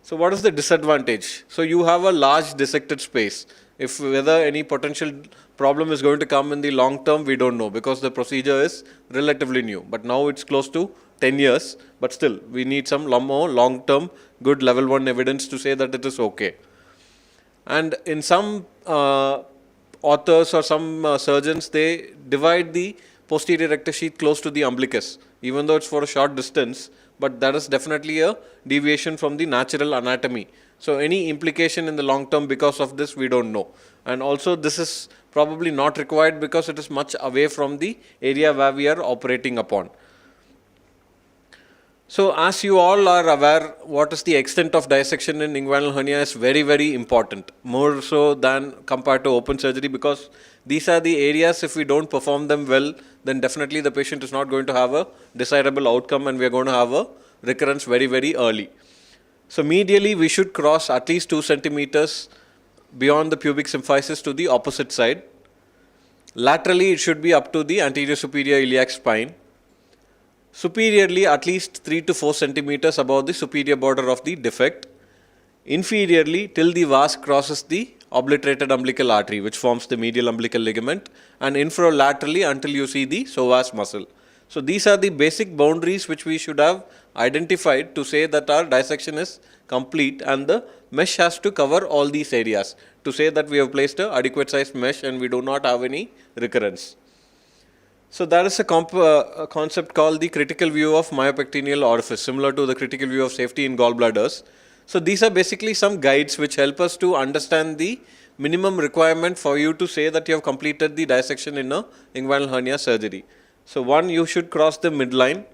Speaker 9: So what is the disadvantage? So you have a large dissected space. If whether any potential problem is going to come in the long term, we don't know because the procedure is relatively new. But now it's close to 10 years, but still we need some more long-term good level 1 evidence to say that it is okay. And in some authors or some surgeons, they divide the posterior rectus sheath close to the umbilicus, even though it's for a short distance, but that is definitely a deviation from the natural anatomy. So any implication in the long term because of this, we don't know. And also this is probably not required because it is much away from the area where we are operating upon. So as you all are aware, what is the extent of dissection in inguinal hernia is very, very important, more so than compared to open surgery, because these are the areas, if we don't perform them well, then definitely the patient is not going to have a desirable outcome and we are going to have a recurrence very, very early. So medially, we should cross at least 2 centimeters beyond the pubic symphysis to the opposite side. Laterally, it should be up to the anterior superior iliac spine. Superiorly, at least 3 to 4 centimeters above the superior border of the defect. Inferiorly, till the vas crosses the obliterated umbilical artery, which forms the medial umbilical ligament, and infralaterally until you see the psoas muscle. So these are the basic boundaries which we should have identified to say that our dissection is complete, and the mesh has to cover all these areas to say that we have placed a adequate sized mesh and we do not have any recurrence. So that is a concept called the critical view of myopectineal orifice, similar to the critical view of safety in gallbladders. So these are basically some guides which help us to understand the minimum requirement for you to say that you have completed the dissection in a inguinal hernia surgery. So one, you should cross the midline.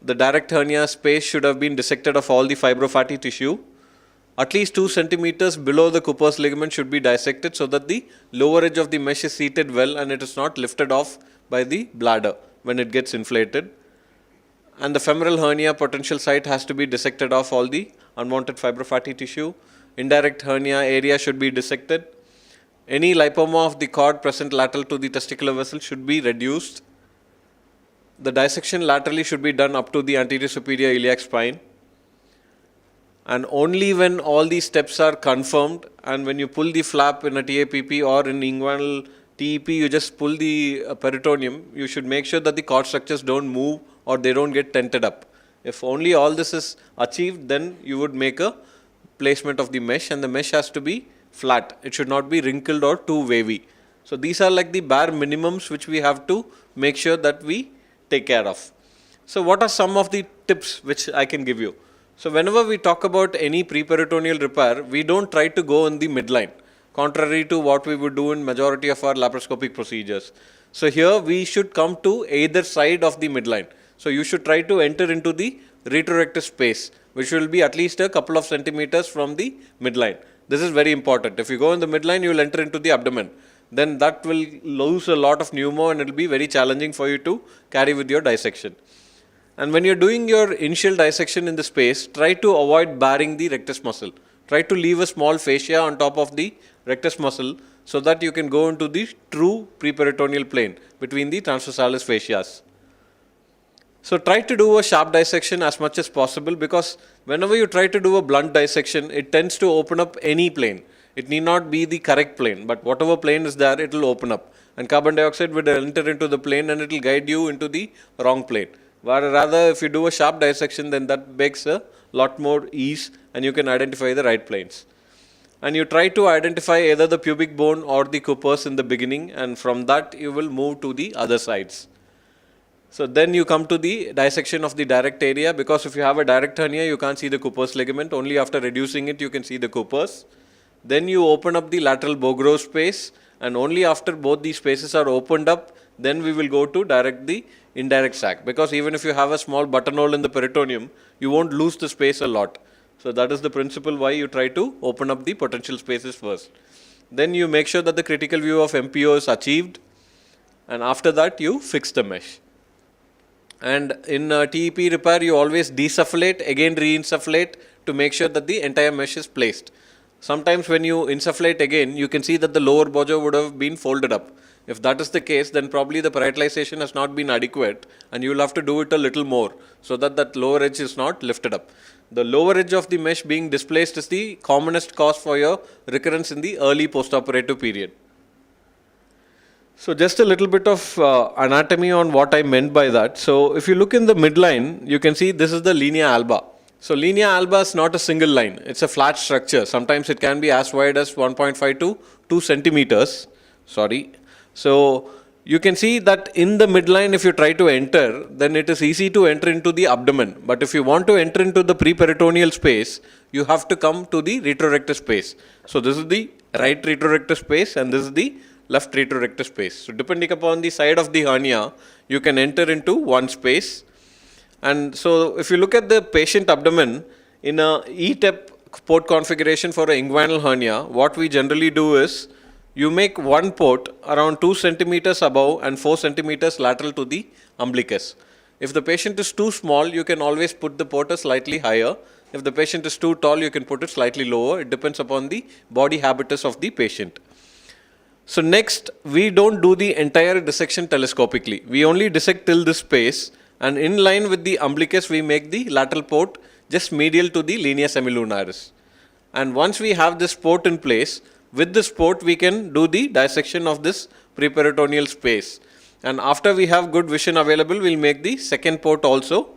Speaker 9: The direct hernia space should have been dissected of all the fibrofatty tissue. At least 2 centimeters below the Cooper's ligament should be dissected so that the lower edge of the mesh is seated well and it is not lifted off by the bladder when it gets inflated. and the femoral hernia potential site has to be dissected off all the unwanted fibrofatty tissue. Indirect hernia area should be dissected. Any lipoma of the cord present lateral to the testicular vessel should be reduced. The dissection laterally should be done up to the anterior superior iliac spine. And only when all these steps are confirmed, and when you pull the flap in a TAPP or in inguinal TEP, you just pull the peritoneum, you should make sure that the cord structures don't move or they don't get tented up. If only all this is achieved, then you would make a placement of the mesh, and the mesh has to be flat. It should not be wrinkled or too wavy. So these are like the bare minimums which we have to make sure that we take care of. So what are some of the tips which I can give you? So whenever we talk about any preperitoneal repair, we don't try to go in the midline, contrary to what we would do in majority of our laparoscopic procedures. So here we should come to either side of the midline. So you should try to enter into the retrorectus space, which will be at least a couple of centimeters from the midline. This is very important. If you go in the midline, you will enter into the abdomen. Then that will lose a lot of pneumo, and it will be very challenging for you to carry with your dissection. And when you're doing your initial dissection in the space, try to avoid baring the rectus muscle. Try to leave a small fascia on top of the rectus muscle so that you can go into the true preperitoneal plane between the transversalis fascias. So try to do a sharp dissection as much as possible, because whenever you try to do a blunt dissection, it tends to open up any plane. It need not be the correct plane, but whatever plane is there, it will open up. And carbon dioxide will enter into the plane and it will guide you into the wrong plane. Rather, if you do a sharp dissection, then that makes a lot more ease and you can identify the right planes. And you try to identify either the pubic bone or the Coopers in the beginning, and from that you will move to the other sides. So then you come to the dissection of the direct area, because if you have a direct hernia, you can't see the Cooper's ligament. Only after reducing it, you can see the Coopers. Then you open up the lateral Bogrove space, and only after both these spaces are opened up, then we will go to direct the indirect sac. Because even if you have a small buttonhole in the peritoneum, you won't lose the space a lot. So that is the principle why you try to open up the potential spaces first. Then you make sure that the critical view of MPO is achieved, and after that you fix the mesh. And in TEP repair, you always desufflate, again reinsufflate to make sure that the entire mesh is placed. Sometimes when you insufflate again, you can see that the lower bojo would have been folded up. If that is the case, then probably the parietalization has not been adequate, and you will have to do it a little more so that that lower edge is not lifted up. The lower edge of the mesh being displaced is the commonest cause for your recurrence in the early postoperative period. So just a little bit of anatomy on what I meant by that. So if you look in the midline, you can see this is the linea alba. So linea alba is not a single line. It's a flat structure. Sometimes it can be as wide as 1.5 to 2 centimeters. So you can see that in the midline, if you try to enter, then it is easy to enter into the abdomen. But if you want to enter into the preperitoneal space, you have to come to the retrorectus space. So this is the right retrorectus space, and this is the left retrorectus space. So depending upon the side of the hernia, you can enter into one space. And so if you look at the patient abdomen in a ETEP port configuration for an inguinal hernia, what we generally do is you make one port around 2 centimeters above and 4 centimeters lateral to the umbilicus. If the patient is too small, you can always put the port slightly higher. If the patient is too tall, you can put it slightly lower. It depends upon the body habitus of the patient. So next, we don't do the entire dissection telescopically. We only dissect till this space, and in line with the umbilicus, we make the lateral port just medial to the linea semilunaris. And once we have this port in place, with this port, we can do the dissection of this preperitoneal space. And after we have good vision available, we'll make the second port also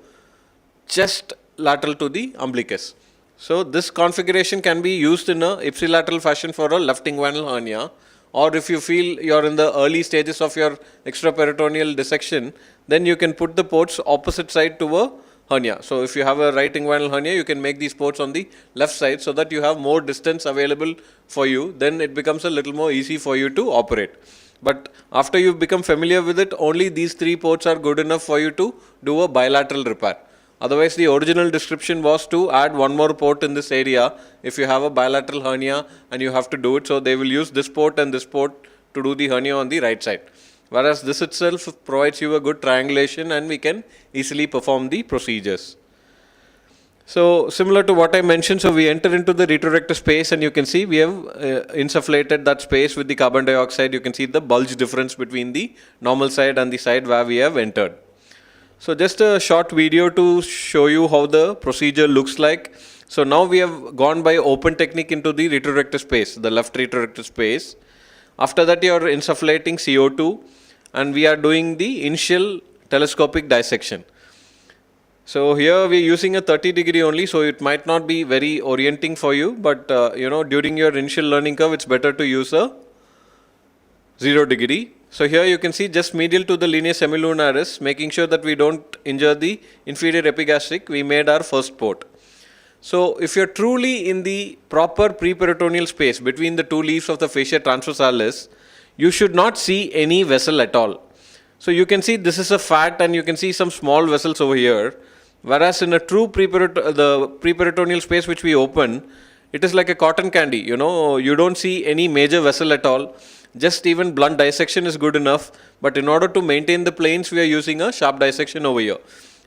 Speaker 9: just lateral to the umbilicus. So this configuration can be used in a ipsilateral fashion for a left inguinal hernia. Or if you feel you're in the early stages of your extraperitoneal dissection, then you can put the ports opposite side to a hernia. So if you have a right inguinal hernia, you can make these ports on the left side so that you have more distance available for you. Then it becomes a little more easy for you to operate. But after you've become familiar with it, only these 3 ports are good enough for you to do a bilateral repair. Otherwise, the original description was to add one more port in this area if you have a bilateral hernia and you have to do it. So they will use this port and this port to do the hernia on the right side. whereas this itself provides you a good triangulation and we can easily perform the procedures. So similar to what I mentioned, so we enter into the retrorector space and you can see we have insufflated that space with the carbon dioxide. You can see the bulge difference between the normal side and the side where we have entered. So just a short video to show you how the procedure looks like. So now we have gone by open technique into the retrorector space, the left retrorector space. After that you are insufflating CO2 and we are doing the initial telescopic dissection. So here we are using a 30 degree only, so it might not be very orienting for you, but during your initial learning curve it's better to use a 0 degree. So here you can see just medial to the linea semilunaris, making sure that we don't injure the inferior epigastric, we made our first port. So if you're truly in the proper preperitoneal space between the two leaves of the fascia transversalis, you should not see any vessel at all. So you can see this is a fat and you can see some small vessels over here. Whereas in a true the preperitoneal space which we open, it is like a cotton candy, you don't see any major vessel at all. Just even blunt dissection is good enough. But in order to maintain the planes, we are using a sharp dissection over here.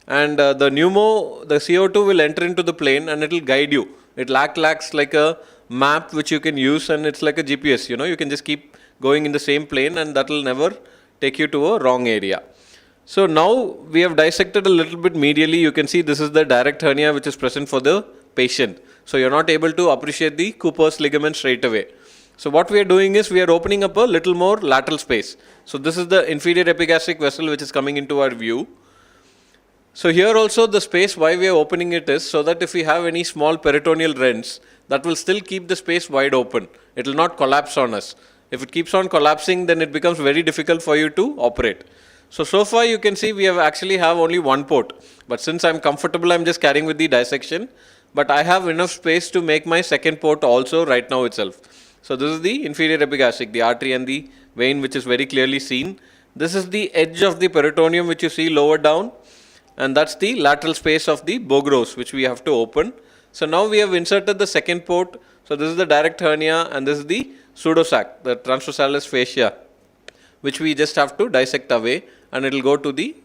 Speaker 9: And the CO2 will enter into the plane and it will guide you. It acts like a map which you can use and it's like a GPS, you can just keep going in the same plane and that will never take you to a wrong area. So now we have dissected a little bit medially. You can see this is the direct hernia which is present for the patient. So you're not able to appreciate the Cooper's ligament straight away. So what we are doing is we are opening up a little more lateral space. So this is the inferior epigastric vessel which is coming into our view. So here also the space why we are opening it is so that if we have any small peritoneal rents, that will still keep the space wide open. It will not collapse on us. If it keeps on collapsing, then it becomes very difficult for you to operate. So far you can see we have actually have only one port. But since I'm comfortable, I'm just carrying with the dissection. But I have enough space to make my second port also right now itself. So this is the inferior epigastric, the artery and the vein which is very clearly seen. This is the edge of the peritoneum which you see lower down. And that's the lateral space of the Bogros which we have to open. So now we have inserted the second port. So this is the direct hernia and this is the pseudosac, the transversalis fascia, which we just have to dissect away and it will go to the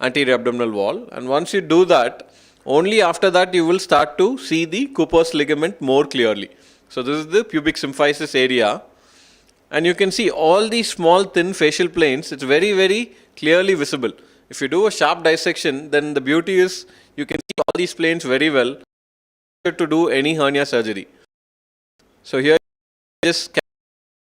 Speaker 9: anterior abdominal wall. And once you do that, only after that you will start to see the Cooper's ligament more clearly. So this is the pubic symphysis area. And you can see all these small thin facial planes, it's very, very clearly visible. If you do a sharp dissection, then the beauty is you can see all these planes very well to do any hernia surgery. So here just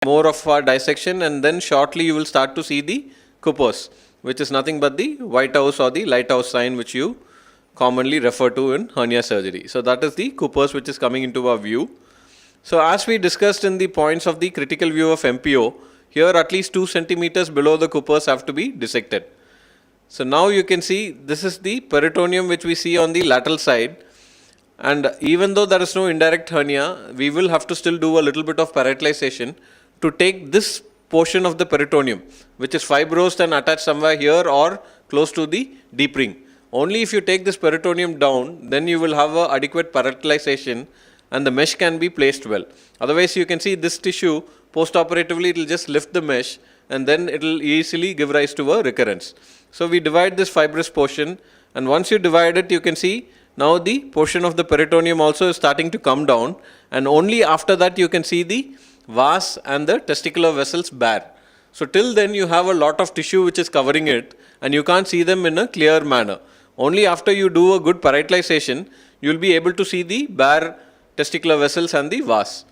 Speaker 9: more of our dissection and then shortly you will start to see the Cooper's, which is nothing but the White House or the lighthouse sign which you commonly refer to in hernia surgery. So that is the Cooper's which is coming into our view. So as we discussed in the points of the critical view of MPO, here at least 2 centimeters below the Cooper's have to be dissected. So now you can see this is the peritoneum which we see on the lateral side. And even though there is no indirect hernia, we will have to still do a little bit of parietalization to take this portion of the peritoneum, which is fibrosed and attached somewhere here or close to the deep ring. Only if you take this peritoneum down, then you will have a adequate parietalization and the mesh can be placed well. Otherwise, you can see this tissue, post-operatively, it will just lift the mesh and then it will easily give rise to a recurrence. So we divide this fibrous portion and once you divide it, you can see now the portion of the peritoneum also is starting to come down and only after that you can see the vas and the testicular vessels bare. So till then you have a lot of tissue which is covering it and you can't see them in a clear manner. Only after you do a good parietalization, you will be able to see the bare testicular vessels and the vas.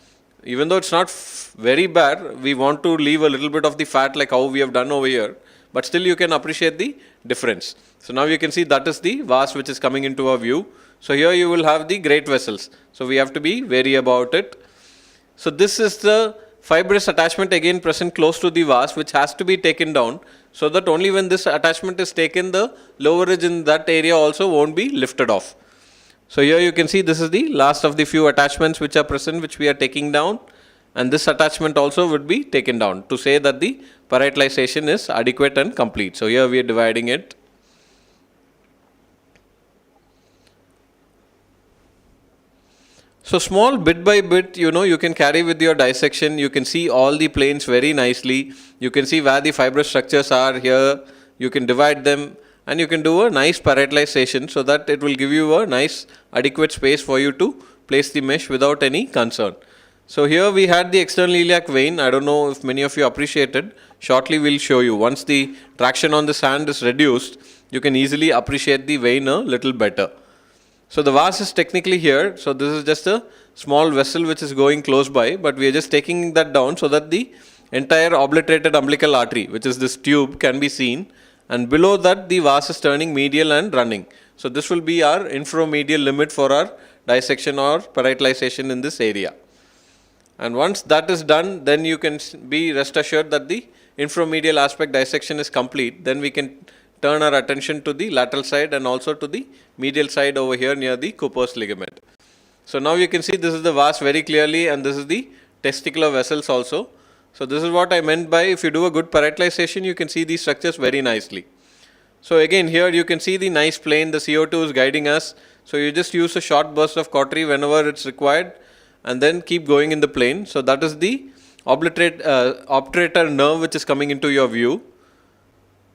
Speaker 9: Even though it's not very bare, we want to leave a little bit of the fat like how we have done over here. But still you can appreciate the difference. So now you can see that is the vas which is coming into our view. So here you will have the great vessels. So we have to be wary about it. So this is the fibrous attachment again present close to the vas which has to be taken down so that only when this attachment is taken, the lower ridge in that area also won't be lifted off. So here you can see this is the last of the few attachments which are present which we are taking down. And this attachment also would be taken down to say that the parietalization is adequate and complete. So here we are dividing it. So small bit by bit, you can carry with your dissection. You can see all the planes very nicely. You can see where the fibrous structures are here. You can divide them and you can do a nice parallelization so that it will give you a nice adequate space for you to place the mesh without any concern. So here we had the external iliac vein. I don't know if many of you appreciated. Shortly we'll show you. Once the traction on the sand is reduced, you can easily appreciate the vein a little better. So the vase is technically here. So this is just a small vessel which is going close by, but we are just taking that down so that the entire obliterated umbilical artery, which is this tube, can be seen. And below that, the vase is turning medial and running. So this will be our inframedial limit for our dissection or parietalization in this area. And once that is done, then you can be rest assured that the inframedial aspect dissection is complete. Then we can turn our attention to the lateral side and also to the medial side over here near the Cooper's ligament. So now you can see this is the vase very clearly, and this is the testicular vessels also. So this is what I meant by if you do a good parietalization, you can see these structures very nicely. So again here you can see the nice plane, the CO2 is guiding us. So you just use a short burst of cautery whenever it's required and then keep going in the plane. So that is the obturator nerve which is coming into your view.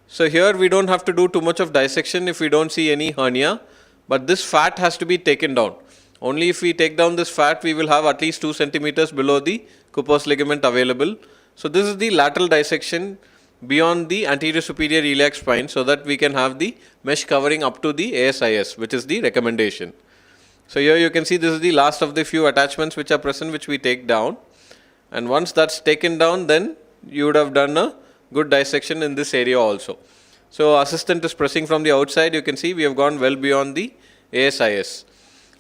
Speaker 9: So here we don't have to do too much of dissection if we don't see any hernia, but this fat has to be taken down. Only if we take down this fat, we will have at least 2 centimeters below the Cooper's ligament available. So this is the lateral dissection beyond the anterior superior iliac spine so that we can have the mesh covering up to the ASIS, which is the recommendation. So here you can see this is the last of the few attachments which are present, which we take down. And once that's taken down, then you would have done a good dissection in this area also. So assistant is pressing from the outside. You can see we have gone well beyond the ASIS.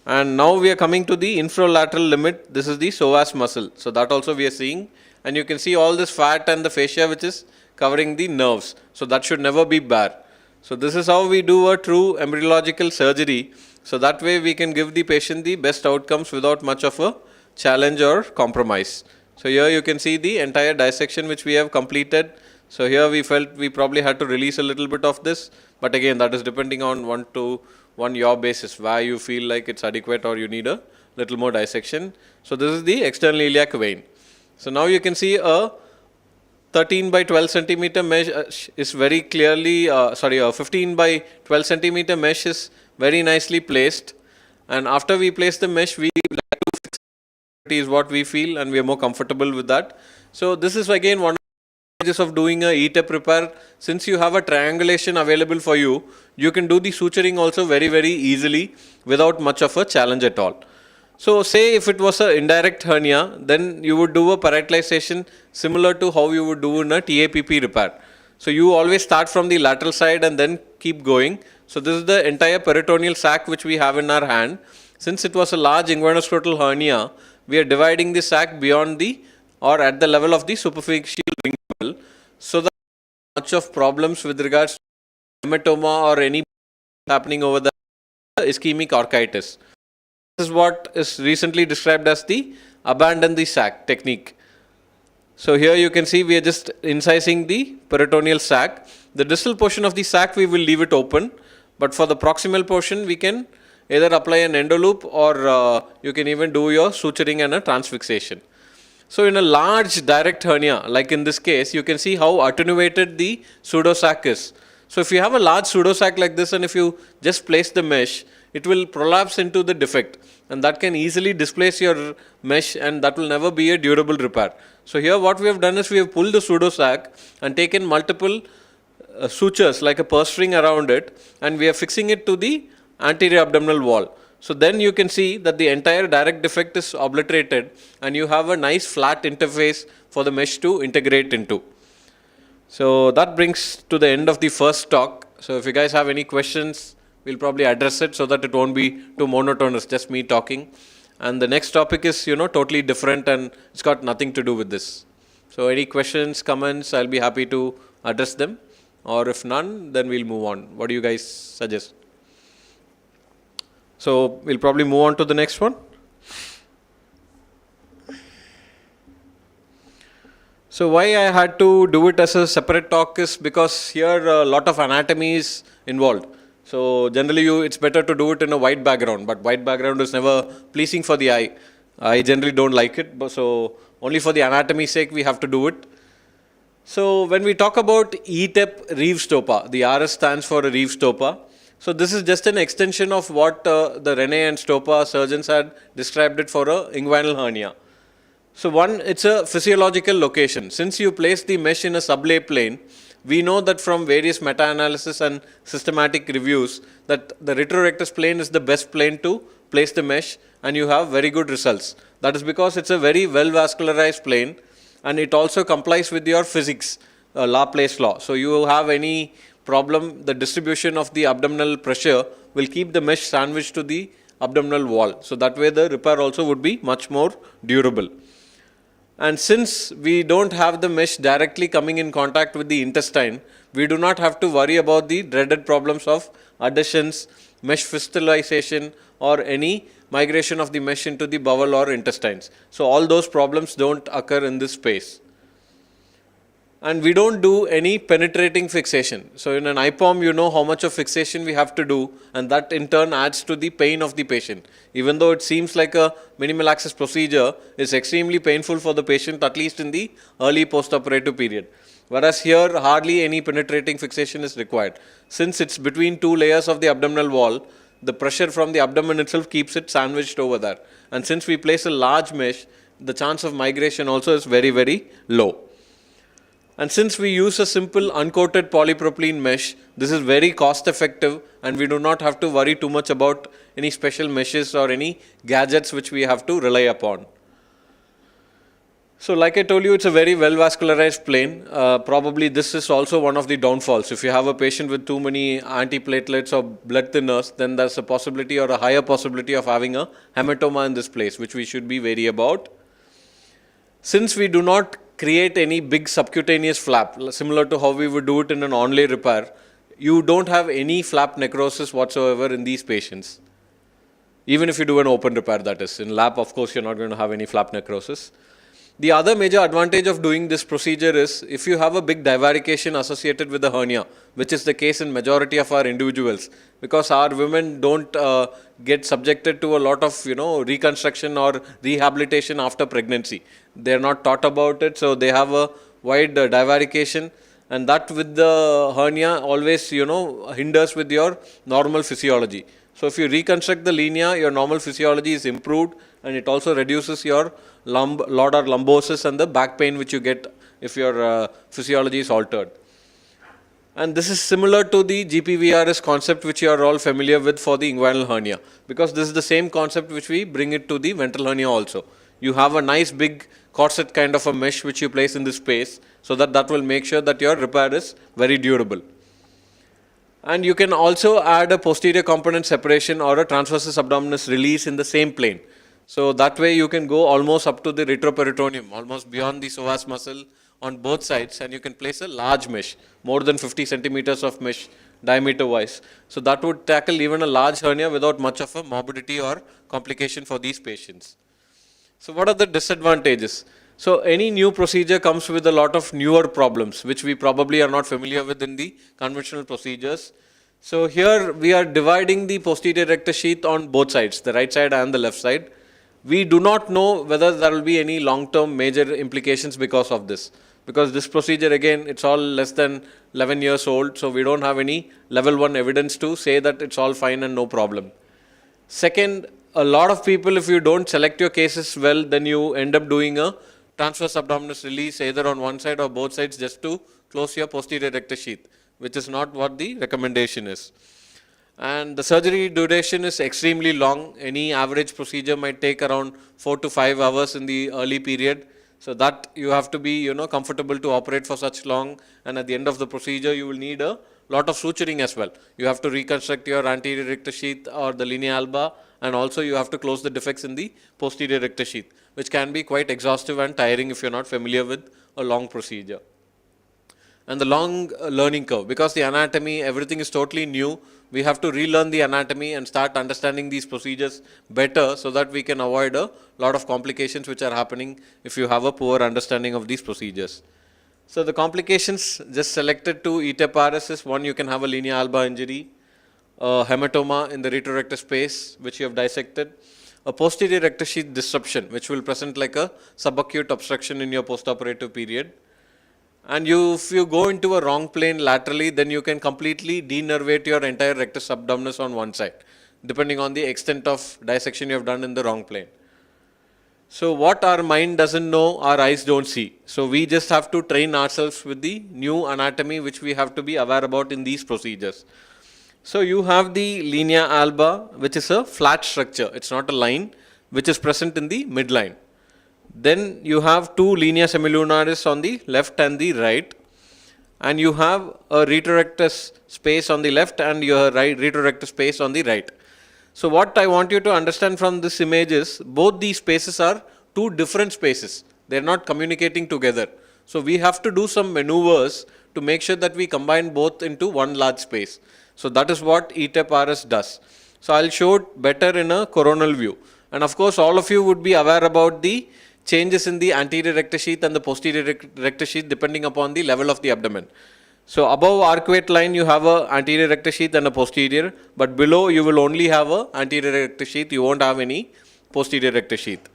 Speaker 9: And now we are coming to the infralateral limit. This is the psoas muscle. So that also we are seeing. And you can see all this fat and the fascia which is covering the nerves. So that should never be bare. So this is how we do a true embryological surgery. So that way we can give the patient the best outcomes without much of a challenge or compromise. So here you can see the entire dissection which we have completed. So here we felt we probably had to release a little bit of this, but again that is depending on one your basis, where you feel like it's adequate or you need a little more dissection. So this is the external iliac vein. So now you can see a 13 by 12 centimeter mesh is very clearly, a 15 by 12 centimeter mesh is very nicely placed. And after we place the mesh, we like to fix it is what we feel and we are more comfortable with that. So this is again one of doing a ETEP repair. Since you have a triangulation available for you, you can do the suturing also very, very easily without much of a challenge at all. So say if it was an indirect hernia, then you would do a parietalization similar to how you would do in a TAPP repair. So you always start from the lateral side and then keep going. So this is the entire peritoneal sac which we have in our hand. Since it was a large inguinal hernia, we are dividing the sac beyond or at the level of the superficial ring level, so that much of problems with regards to hematoma or any happening over the ischemic orchitis. This is what is recently described as the abandon the sac technique. So here you can see we are just incising the peritoneal sac. The distal portion of the sac we will leave it open, but for the proximal portion we can either apply an endoloop or you can even do your suturing and a transfixation. So in a large direct hernia, like in this case, you can see how attenuated the pseudosac is. So if you have a large pseudosac like this and if you just place the mesh, it will prolapse into the defect and that can easily displace your mesh and that will never be a durable repair. So here what we have done is we have pulled the pseudosac and taken multiple sutures like a purse string around it and we are fixing it to the anterior abdominal wall. So then you can see that the entire direct defect is obliterated and you have a nice flat interface for the mesh to integrate into. So that brings to the end of the first talk. So if you guys have any questions, we'll probably address it so that it won't be too monotonous, just me talking. And the next topic is, totally different and it's got nothing to do with this. So any questions, comments, I'll be happy to address them. Or if none, then we'll move on. What do you guys suggest? So we'll probably move on to the next one. So why I had to do it as a separate talk is because here a lot of anatomy is involved. So generally it's better to do it in a white background, but white background is never pleasing for the eye. I generally don't like it, but so only for the anatomy sake we have to do it. So when we talk about ETEP Reeve Stopa, the RS stands for a Reeve Stopa. So this is just an extension of what the Rene and Stopa surgeons had described it for a inguinal hernia. So one, it's a physiological location. Since you place the mesh in a sublay plane, we know that from various meta-analysis and systematic reviews that the retrorectus plane is the best plane to place the mesh, and you have very good results. That is because it's a very well vascularized plane, and it also complies with your physics, Laplace law. So you have any problem, the distribution of the abdominal pressure will keep the mesh sandwiched to the abdominal wall. So that way the repair also would be much more durable. And since we don't have the mesh directly coming in contact with the intestine, we do not have to worry about the dreaded problems of adhesions, mesh fistulization, or any migration of the mesh into the bowel or intestines. So all those problems don't occur in this space. And we don't do any penetrating fixation. So in an IPOM, you know how much of fixation we have to do, and that in turn adds to the pain of the patient. Even though it seems like a minimal access procedure, it's extremely painful for the patient, at least in the early post-operative period. Whereas here, hardly any penetrating fixation is required. Since it's between two layers of the abdominal wall, the pressure from the abdomen itself keeps it sandwiched over there. And since we place a large mesh, the chance of migration also is very, very low. And since we use a simple uncoated polypropylene mesh, this is very cost effective, and we do not have to worry too much about any special meshes or any gadgets which we have to rely upon. So like I told you, it's a very well vascularized plane. Probably this is also one of the downfalls. If you have a patient with too many antiplatelets or blood thinners, then there's a possibility or a higher possibility of having a hematoma in this place, which we should be wary about. Since we do not create any big subcutaneous flap, similar to how we would do it in an onlay repair, you don't have any flap necrosis whatsoever in these patients. Even if you do an open repair, that is. In lap, of course, you're not going to have any flap necrosis. The other major advantage of doing this procedure is if you have a big divarication associated with the hernia, which is the case in majority of our individuals, because our women don't get subjected to a lot of reconstruction or rehabilitation after pregnancy. They're not taught about it, so they have a wide divarication, and that with the hernia always hinders with your normal physiology. So if you reconstruct the linea, your normal physiology is improved, and it also reduces your lordar lumbosus and the back pain which you get if your physiology is altered. And this is similar to the GPVRS concept which you are all familiar with for the inguinal hernia, because this is the same concept which we bring it to the ventral hernia also. You have a nice big corset kind of a mesh which you place in this space, so that will make sure that your repair is very durable. And you can also add a posterior component separation or a transversus abdominis release in the same plane. So that way you can go almost up to the retroperitoneum, almost beyond the psoas muscle on both sides, and you can place a large mesh, more than 50 centimeters of mesh diameter wise. So that would tackle even a large hernia without much of a morbidity or complication for these patients. So what are the disadvantages? So any new procedure comes with a lot of newer problems, which we probably are not familiar with in the conventional procedures. So here we are dividing the posterior rectus sheath on both sides, the right side and the left side. We do not know whether there will be any long-term major implications because of this. Because this procedure, again, it's all less than 11 years old, so we don't have any level 1 evidence to say that it's all fine and no problem. Second, a lot of people, if you don't select your cases well, then you end up doing a transverse abdominis release either on one side or both sides just to close your posterior rectus sheath, which is not what the recommendation is. And the surgery duration is extremely long. Any average procedure might take around 4 to 5 hours in the early period. So that you have to be, comfortable to operate for such long. And at the end of the procedure, you will need a lot of suturing as well. You have to reconstruct your anterior rectus sheath or the linea alba, and also you have to close the defects in the posterior rectus sheath, which can be quite exhaustive and tiring if you're not familiar with a long procedure. And the long learning curve, because the anatomy, everything is totally new. We have to relearn the anatomy and start understanding these procedures better so that we can avoid a lot of complications which are happening if you have a poor understanding of these procedures. So the complications just selected to ETEP-RS is one, you can have a linea alba injury. a hematoma in the retrorectus space, which you have dissected, a posterior rectus sheath disruption, which will present like a subacute obstruction in your postoperative period. And if you go into a wrong plane laterally, then you can completely denervate your entire rectus abdominis on one side, depending on the extent of dissection you have done in the wrong plane. So what our mind doesn't know, our eyes don't see. So we just have to train ourselves with the new anatomy which we have to be aware about in these procedures. So you have the linea alba, which is a flat structure. It's not a line, which is present in the midline. Then you have two linea semilunaris on the left and the right. And you have a retrorectus space on the left and your retrorectus space on the right. So what I want you to understand from this image is, both these spaces are two different spaces. They are not communicating together. So we have to do some maneuvers to make sure that we combine both into one large space. So that is what ETEP-RS does. So I'll show it better in a coronal view. And of course, all of you would be aware about the changes in the anterior rectus sheath and the posterior rectus sheath depending upon the level of the abdomen. So above arcuate line, you have a anterior rectus sheath and a posterior, but below you will only have a anterior rectus sheath. You won't have any posterior rectus sheath.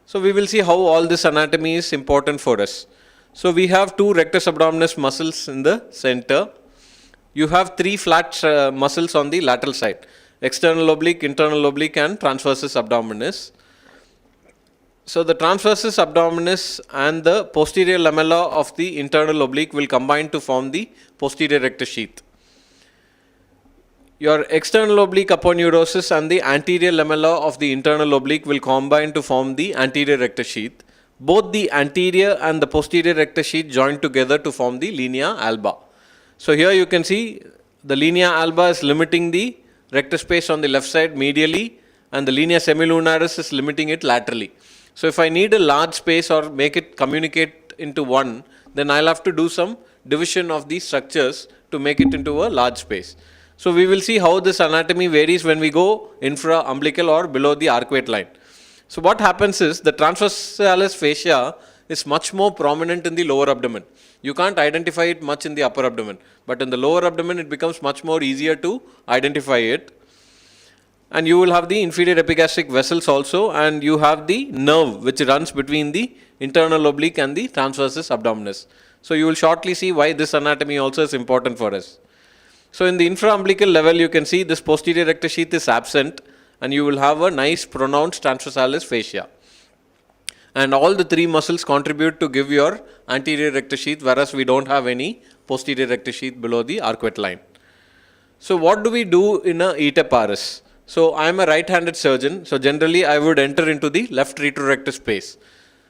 Speaker 9: So we will see how all this anatomy is important for us. So we have two rectus abdominis muscles in the center. You have three flat muscles on the lateral side: external oblique, internal oblique, and transversus abdominis. So the transversus abdominis and the posterior lamella of the internal oblique will combine to form the posterior rectus sheath. Your external oblique aponeurosis and the anterior lamella of the internal oblique will combine to form the anterior rectus sheath. Both the anterior and the posterior rectus sheath join together to form the linea alba. So here you can see the linea alba is limiting the rectus space on the left side medially, and the linea semilunaris is limiting it laterally. So if I need a large space or make it communicate into one, then I'll have to do some division of these structures to make it into a large space. So we will see how this anatomy varies when we go infra-umbilical or below the arcuate line. So what happens is, the transversalis fascia is much more prominent in the lower abdomen. You can't identify it much in the upper abdomen, but in the lower abdomen it becomes much more easier to identify it. And you will have the inferior epigastric vessels also, and you have the nerve which runs between the internal oblique and the transversus abdominis. So you will shortly see why this anatomy also is important for us. So in the infraumbilical level, you can see this posterior rectus sheath is absent, and you will have a nice pronounced transversalis fascia. And all the three muscles contribute to give your anterior rectus sheath, whereas we don't have any posterior rectus sheath below the arcuate line. So what do we do in a ETEP-RS? So I am a right-handed surgeon, so generally I would enter into the left retrorectus space.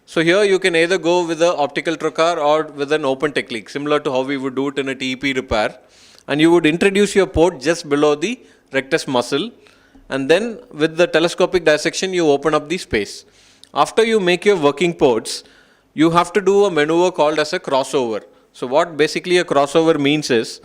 Speaker 9: So here you can either go with an optical trocar or with an open technique, similar to how we would do it in a TEP repair. And you would introduce your port just below the rectus muscle, and then with the telescopic dissection you open up the space. After you make your working ports, you have to do a maneuver called as a crossover. So what basically a crossover means is,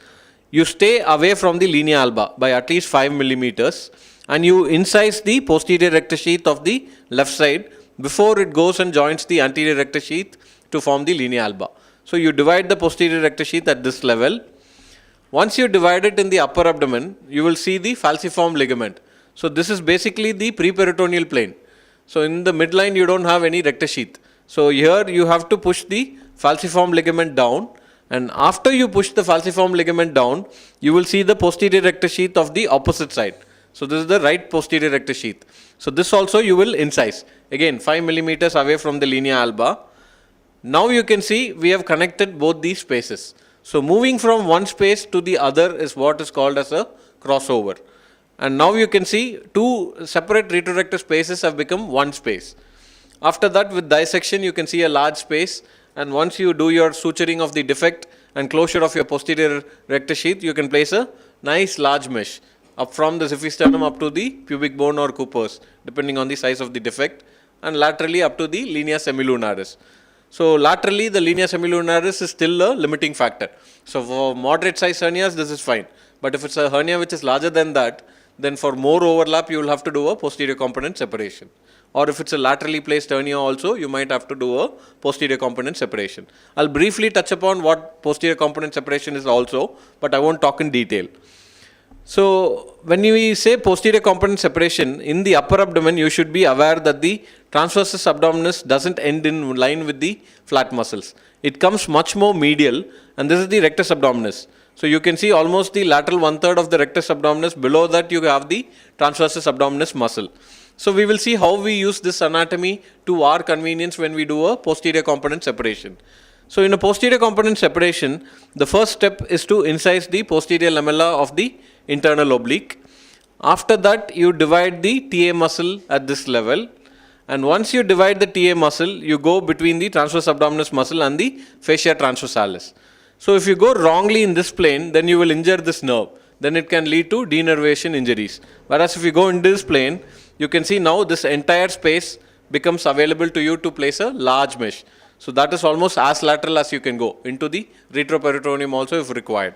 Speaker 9: you stay away from the linea alba by at least 5 millimeters, and you incise the posterior rectus sheath of the left side before it goes and joins the anterior rectus sheath to form the linea alba. So you divide the posterior rectus sheath at this level. Once you divide it in the upper abdomen, you will see the falciform ligament. So this is basically the preperitoneal plane. So in the midline you don't have any rectus sheath. So here you have to push the falciform ligament down, and after you push the falciform ligament down, you will see the posterior rectus sheath of the opposite side. So this is the right posterior rectus sheath. So this also you will incise. Again 5 millimeters away from the linea alba. Now you can see we have connected both these spaces. So moving from one space to the other is what is called as a crossover. And now you can see two separate retrorectus spaces have become one space. After that, with dissection you can see a large space, and once you do your suturing of the defect and closure of your posterior rectus sheath, you can place a nice large mesh up from the xiphisternum up to the pubic bone or Cooper's, depending on the size of the defect, and laterally up to the linea semilunaris. So laterally the linea semilunaris is still a limiting factor. So for moderate size hernias this is fine, but if it's a hernia which is larger than that, then for more overlap you will have to do a posterior component separation. Or if it's a laterally placed hernia also, you might have to do a posterior component separation. I'll briefly touch upon what posterior component separation is also, but I won't talk in detail. So when we say posterior component separation, in the upper abdomen, you should be aware that the transversus abdominis doesn't end in line with the flat muscles. It comes much more medial, and this is the rectus abdominis. So you can see almost the lateral 1/3 of the rectus abdominis. Below that, you have the transversus abdominis muscle. So we will see how we use this anatomy to our convenience when we do a posterior component separation. So in a posterior component separation, the first step is to incise the posterior lamella of the internal oblique. After that, you divide the TA muscle at this level. And once you divide the TA muscle, you go between the transverse abdominis muscle and the fascia transversalis. So if you go wrongly in this plane, then you will injure this nerve. Then it can lead to denervation injuries. Whereas if you go in this plane, you can see now this entire space becomes available to you to place a large mesh. So that is almost as lateral as you can go into the retroperitoneum also if required.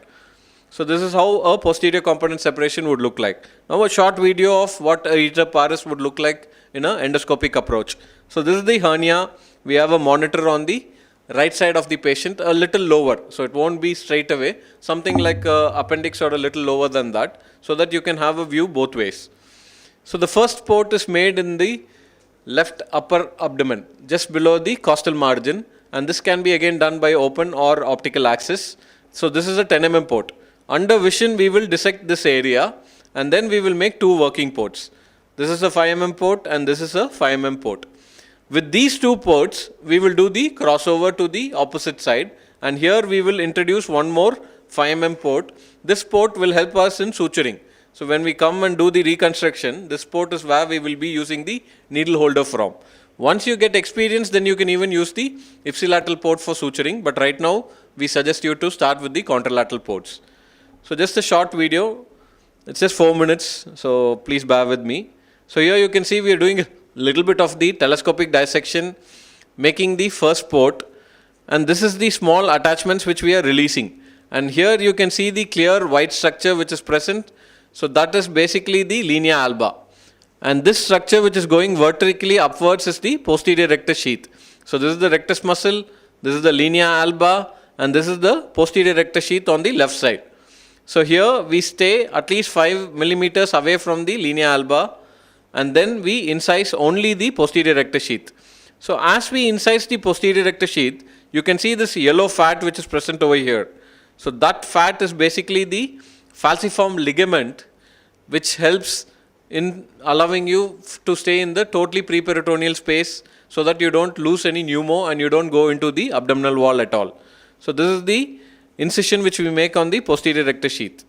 Speaker 9: So this is how a posterior component separation would look like. Now a short video of what a paris would look like in an endoscopic approach. So this is the hernia. We have a monitor on the right side of the patient, a little lower. So it won't be straight away, something like appendix or a little lower than that, so that you can have a view both ways. So the first port is made in the left upper abdomen, just below the costal margin, and this can be again done by open or optical axis. So this is a 10 mm port. Under vision, we will dissect this area, and then we will make two working ports. This is a 5 mm port, and this is a 5 mm port. With these two ports, we will do the crossover to the opposite side, and here we will introduce one more 5 mm port. This port will help us in suturing. So when we come and do the reconstruction, this port is where we will be using the needle holder from. Once you get experience, then you can even use the ipsilateral port for suturing, but right now we suggest you to start with the contralateral ports. So just a short video, it's just 4 minutes, so please bear with me. So here you can see we are doing a little bit of the telescopic dissection, making the first port, and this is the small attachments which we are releasing. And here you can see the clear white structure which is present. So that is basically the linea alba. And this structure which is going vertically upwards is the posterior rectus sheath. So this is the rectus muscle, this is the linea alba, and this is the posterior rectus sheath on the left side. So here we stay at least 5 millimeters away from the linea alba, and then we incise only the posterior rectus sheath. So as we incise the posterior rectus sheath, you can see this yellow fat which is present over here. So that fat is basically the falciform ligament which helps in allowing you to stay in the totally preperitoneal space so that you don't lose any pneumo and you don't go into the abdominal wall at all. So this is the incision which we make on the posterior rectus sheath.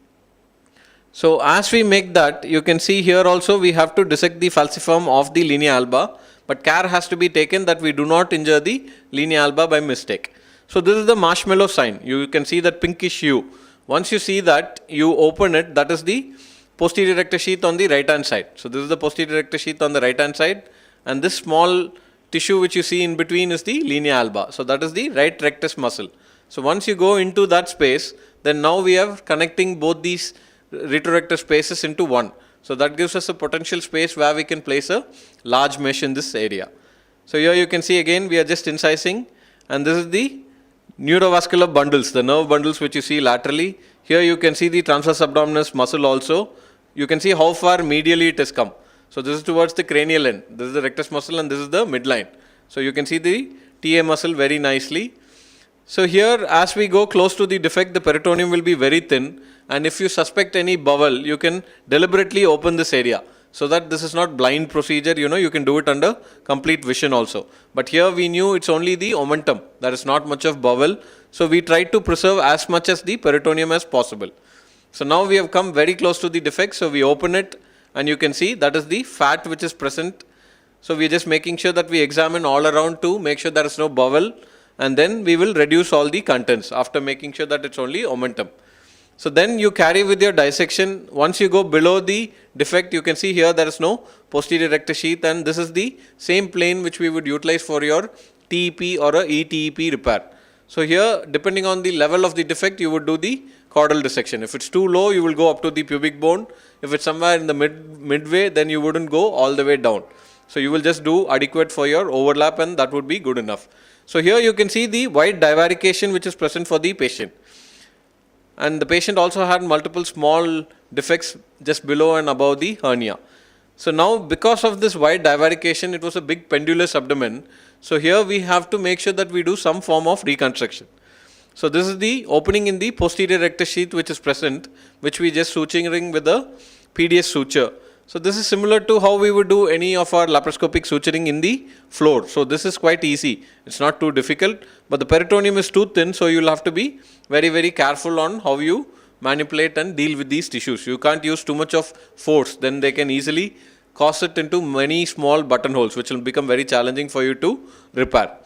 Speaker 9: So as we make that, you can see here also we have to dissect the falciform of the linea alba, but care has to be taken that we do not injure the linea alba by mistake. So this is the marshmallow sign. You can see that pinkish hue. Once you see that, you open it, that is the posterior rectus sheath on the right hand side. So this is the posterior rectus sheath on the right hand side, and this small tissue which you see in between is the linea alba. So that is the right rectus muscle. So once you go into that space, then now we are connecting both these retrorectus spaces into one. So that gives us a potential space where we can place a large mesh in this area. So here you can see again we are just incising, and this is the neurovascular bundles, the nerve bundles which you see laterally. Here you can see the transverse abdominis muscle also. You can see how far medially it has come. So this is towards the cranial end. This is the rectus muscle and this is the midline. So you can see the TA muscle very nicely. So here as we go close to the defect, the peritoneum will be very thin, and if you suspect any bowel, you can deliberately open this area. So that this is not blind procedure, you can do it under complete vision also. But here we knew it's only the omentum, there is not much of bowel. So we tried to preserve as much as the peritoneum as possible. So now we have come very close to the defect, so we open it and you can see that is the fat which is present. So we are just making sure that we examine all around to make sure there is no bowel, and then we will reduce all the contents after making sure that it's only omentum. So then you carry with your dissection. Once you go below the defect, you can see here there is no posterior rectus sheath, and this is the same plane which we would utilize for your TEP or a ETEP repair. So here, depending on the level of the defect, you would do the caudal dissection. If it's too low, you will go up to the pubic bone. If it's somewhere in the midway, then you wouldn't go all the way down. So you will just do adequate for your overlap, and that would be good enough. So here you can see the wide divarication which is present for the patient. and the patient also had multiple small defects just below and above the hernia. So now, because of this wide divarication, it was a big pendulous abdomen. So here we have to make sure that we do some form of reconstruction. So this is the opening in the posterior rectus sheath which is present, which we just suturing with a PDS suture. So this is similar to how we would do any of our laparoscopic suturing in the floor. So this is quite easy. It's not too difficult, but the peritoneum is too thin, so you'll have to be very, very careful on how you manipulate and deal with these tissues. You can't use too much of force, then they can easily cause it into many small buttonholes, which will become very challenging for you to repair.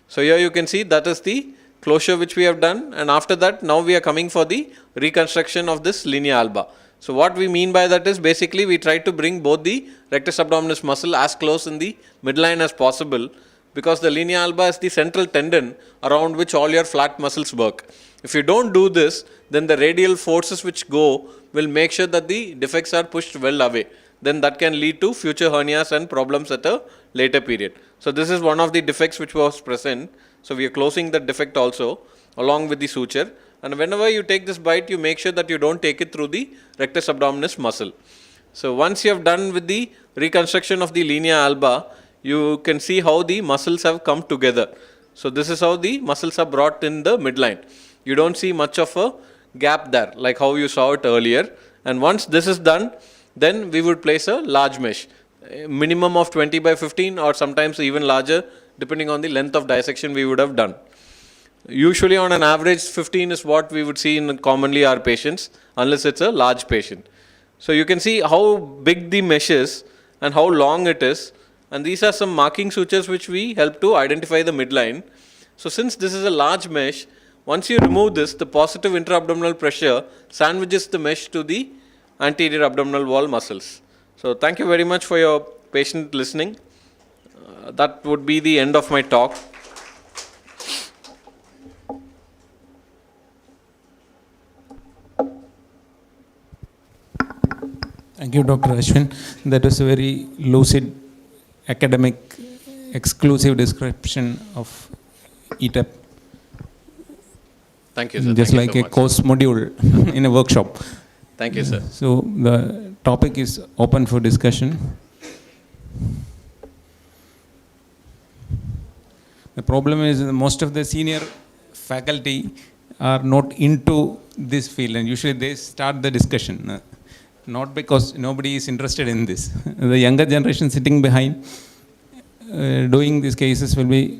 Speaker 9: So here you can see that is the closure which we have done, and after that now we are coming for the reconstruction of this linea alba. So what we mean by that is basically we try to bring both the rectus abdominis muscle as close in the midline as possible, because the linea alba is the central tendon around which all your flat muscles work. If you don't do this, then the radial forces which go will make sure that the defects are pushed well away. Then that can lead to future hernias and problems at a later period. So this is one of the defects which was present. So we are closing that defect also along with the suture. And whenever you take this bite, you make sure that you don't take it through the rectus abdominis muscle. So once you have done with the reconstruction of the linea alba, you can see how the muscles have come together. So this is how the muscles are brought in the midline. You don't see much of a gap there, like how you saw it earlier. And once this is done, then we would place a large mesh, a minimum of 20 by 15 or sometimes even larger, depending on the length of dissection we would have done. Usually on an average 15 is what we would see in commonly our patients, unless it's a large patient. So you can see how big the mesh is and how long it is, and these are some marking sutures which we help to identify the midline. So since this is a large mesh, once you remove this, the positive intra-abdominal pressure sandwiches the mesh to the anterior abdominal wall muscles. So thank you very much for your patient listening. That would be the end of my talk.
Speaker 1: Thank you, Dr. Ashwin. That was a very lucid, academic, exclusive description of ETAP.
Speaker 9: Thank you, sir.
Speaker 1: Just
Speaker 9: Thank
Speaker 1: like
Speaker 9: you
Speaker 1: a
Speaker 9: so much.
Speaker 1: course module in a workshop.
Speaker 9: Thank you, sir.
Speaker 1: So the topic is open for discussion. The problem is most of the senior faculty are not into this field, and usually they start the discussion. Not because nobody is interested in this. The younger generation sitting behind doing these cases will be.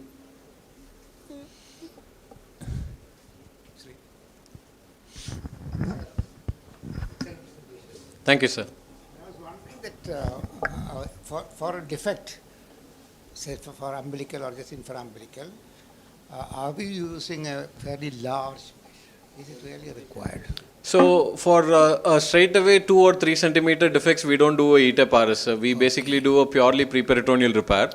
Speaker 9: Thank you, sir.
Speaker 4: I was wondering that for a defect, say for umbilical or just infraumbilical, are we using a fairly large mesh? Is it really required?
Speaker 9: So for straight away 2 or 3 centimeter defects, we don't do a ETAP RS. We basically do a purely preperitoneal repair.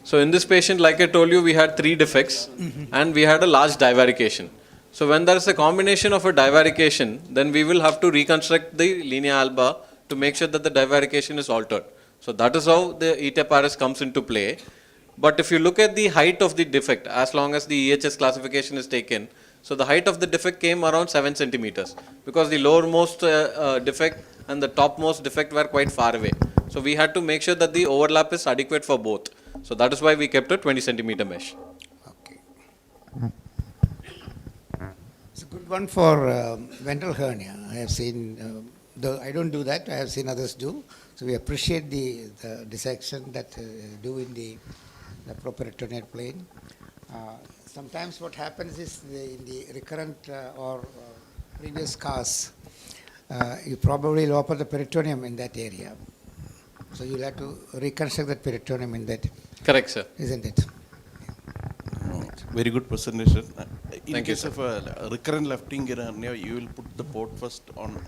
Speaker 9: So in this patient, like I told you, we had 3 defects and we had a large divarication. So when there is a combination of a divarication, then we will have to reconstruct the linea alba to make sure that the divarication is altered. So that is how the ETAP RS comes into play. But if you look at the height of the defect, as long as the EHS classification is taken, so the height of the defect came around 7 centimeters because the lowermost defect and the topmost defect were quite far away. So we had to make sure that the overlap is adequate for both. So that is why we kept a 20 centimeter mesh.
Speaker 4: Okay. It's a good one for ventral hernia. I have seen, though I don't do that, I have seen others do. So we appreciate the dissection that do in the properitoneal plane. Sometimes what happens is in the recurrent or previous scars, you probably will open the peritoneum in that area. So you'll have to reconstruct that peritoneum in that.
Speaker 9: Correct, sir.
Speaker 4: Isn't it?
Speaker 7: Very good presentation. In
Speaker 9: Thank you,
Speaker 7: case of a recurrent left-wing hernia, you will put the port first on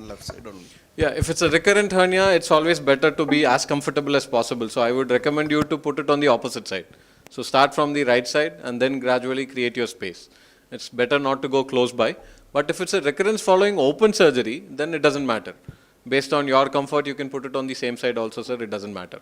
Speaker 7: left side only.
Speaker 9: Yeah, if it's a recurrent hernia, it's always better to be as comfortable as possible. So I would recommend you to put it on the opposite side. So start from the right side and then gradually create your space. It's better not to go close by. But if it's a recurrence following open surgery, then it doesn't matter. Based on your comfort, you can put it on the same side also, sir. It doesn't matter.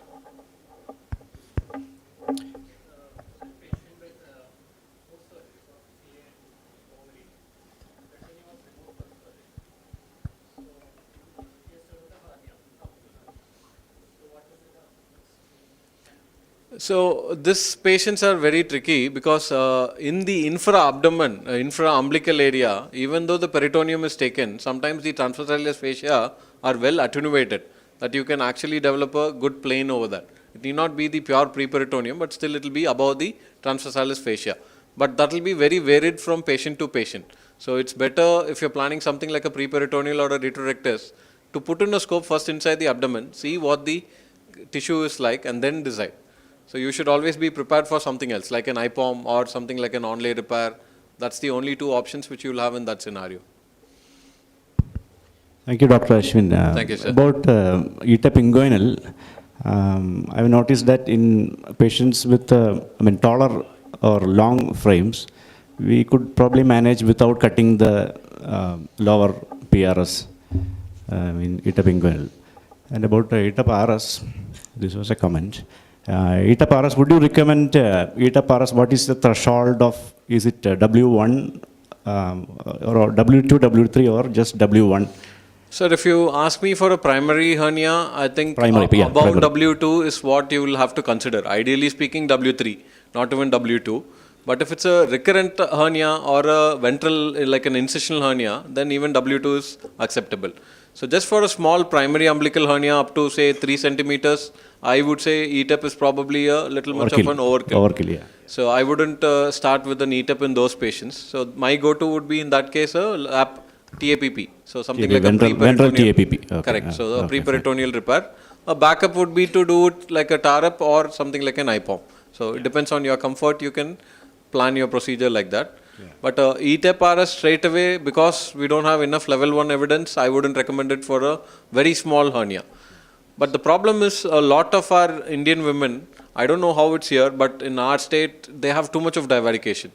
Speaker 9: So these patients are very tricky because in the infra-abdomen, infra-umbilical area, even though the peritoneum is taken, sometimes the transversalis fascia are well attenuated, that you can actually develop a good plane over that. It need not be the pure preperitoneum, but still it will be above the transversalis fascia. But that will be very varied from patient to patient. So it's better if you're planning something like a preperitoneal or a retrorectus to put in a scope first inside the abdomen, see what the tissue is like, and then decide. So you should always be prepared for something else, like an IPOM or something like an onlay repair. That's the only two options which you will have in that scenario.
Speaker 10: Thank you, Dr. Ashwin.
Speaker 9: Thank you, sir.
Speaker 10: About ETEP inguinal, I've noticed that in patients with taller or long frames, we could probably manage without cutting the lower PRS in ETEP inguinal. And about ETEP RS, this was a comment. ETEP RS, would you recommend ETEP RS? What is the threshold of, is it W1 or W2, W3 or just W1?
Speaker 9: Sir, if you ask me for a primary hernia, I think
Speaker 10: Primary, yeah,
Speaker 9: about
Speaker 10: primary.
Speaker 9: W2 is what you will have to consider. Ideally speaking, W3, not even W2. But if it's a recurrent hernia or a ventral, like an incisional hernia, then even W2 is acceptable. So just for a small primary umbilical hernia up to say 3 centimeters, I would say ETEP is probably a little much of an overkill.
Speaker 10: Overkill, yeah.
Speaker 9: So I wouldn't start with an ETEP in those patients. So my go-to would be in that case a LAP TAPP. So something like
Speaker 10: ventral
Speaker 9: a preperitoneal.
Speaker 10: TAPP. Okay.
Speaker 9: Correct. So a preperitoneal repair. A backup would be to do it like a TARP or something like an IPOM. So it depends on your comfort. You can plan your procedure like that. Yeah. But ETEP RS straight away, because we don't have enough level 1 evidence, I wouldn't recommend it for a very small hernia. But the problem is a lot of our Indian women, I don't know how it's here, but in our state, they have too much of divarication.